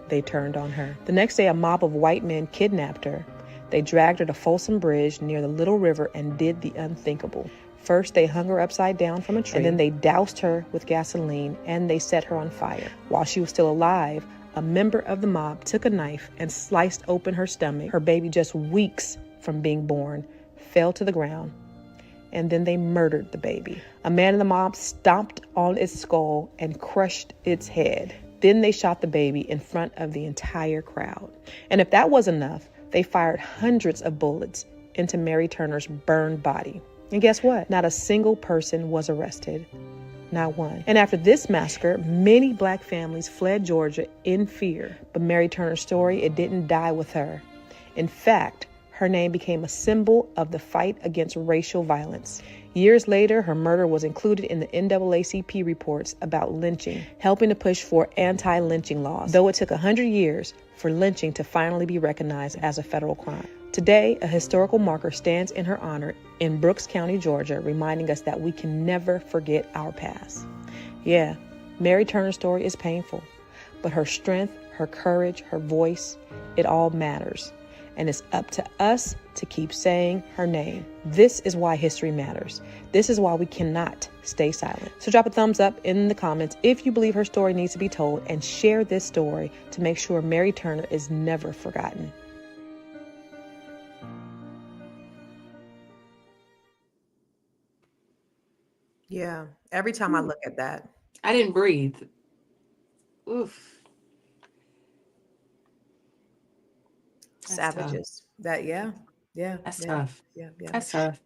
they turned on her. The next day, a mob of white men kidnapped her. They dragged her to Folsom Bridge near the Little River and did the unthinkable. First, they hung her upside down from a tree, and then they doused her with gasoline, and they set her on fire. While she was still alive, a member of the mob took a knife and sliced open her stomach. Her baby, just weeks from being born, fell to the ground, and then they murdered the baby. A man in the mob stomped on its skull and crushed its head. Then they shot the baby in front of the entire crowd. And if that was enough, they fired hundreds of bullets into Mary Turner's burned body. And guess what? Not a single person was arrested. Not one. And after this massacre, many black families fled Georgia in fear. But Mary Turner's story, it didn't die with her. In fact, her name became a symbol of the fight against racial violence. Years later, her murder was included in the NAACP reports about lynching, helping to push for anti-lynching laws, though it took 100 years for lynching to finally be recognized as a federal crime. Today, a historical marker stands in her honor in Brooks County, Georgia, reminding us that we can never forget our past. Yeah, Mary Turner's story is painful, but her strength, her courage, her voice, it all matters. And it's up to us to keep saying her name. This is why history matters. This is why we cannot stay silent. So drop a thumbs up in the comments if you believe her story needs to be told, and share this story to make sure Mary Turner is never forgotten. Yeah, every time I look at that, I didn't breathe. Oof. That's tough. savages. Yeah. That's tough. Yeah. That's tough.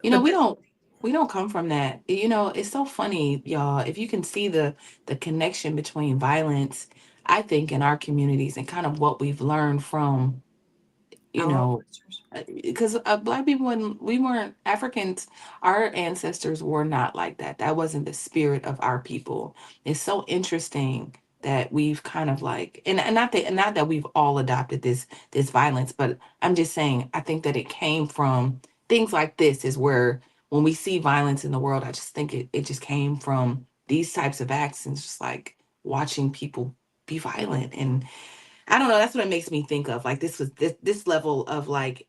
You know, But we don't come from that. You know, it's so funny, y'all. If you can see the connection between violence, I think, in our communities and kind of what we've learned from, you our know, ancestors. because Black people, when we weren't Africans, our ancestors were not like that. That wasn't the spirit of our people. It's so interesting that we've kind of like, and not that we've all adopted this violence, but I'm just saying, I think that it came from things like this. Is where when we see violence in the world, I just think it just came from these types of acts, and just like watching people be violent. And I don't know, that's what it makes me think of. Like, this level of like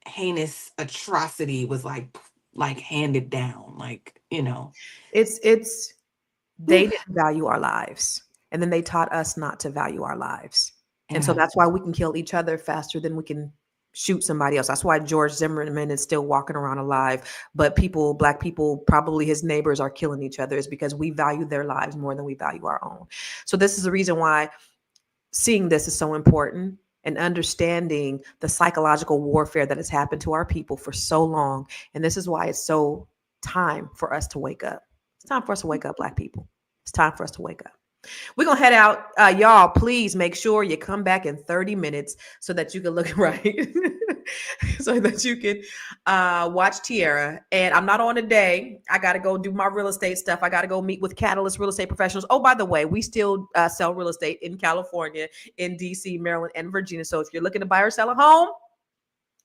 heinous atrocity was like handed down, like, you know. It's they Oof. didn't value our lives, and then they taught us not to value our lives. And so Yeah. that's why we can kill each other faster than we can shoot somebody else. That's why George Zimmerman is still walking around alive, but people, Black people, probably his neighbors, are killing each other, is because we value their lives more than we value our own. So this is the reason why seeing this is so important, and understanding the psychological warfare that has happened to our people for so long. And this is why it's so time for us to wake up. It's time for us to wake up, Black people. It's time for us to wake up. We're going to head out. Y'all, please make sure you come back in 30 minutes so that you can look right, so that you can watch Tiara. And I'm not on today. I got to go do my real estate stuff. I got to go meet with Catalyst Real Estate Professionals. Oh, by the way, we still sell real estate in California, in DC, Maryland, and Virginia. So if you're looking to buy or sell a home,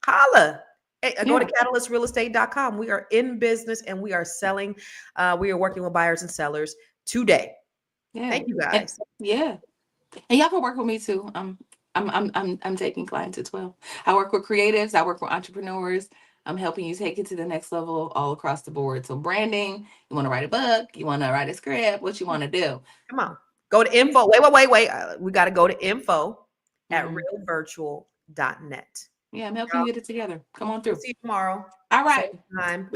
holla. Hey, go to catalystrealestate.com. We are in business and we are selling. We are working with buyers and sellers today. Yeah. Thank you And, guys. yeah. And y'all can work with me too. I'm taking clients as well. I work with creatives, I work with entrepreneurs. I'm helping you take it to the next level all across the board. So branding, you want to write a book, you want to write a script, what you want to do. Come on. Go to info. Wait. We got to go to info at realvirtual.net. Yeah, I'm helping you get it together. Come on through. See you tomorrow. All right. Same time.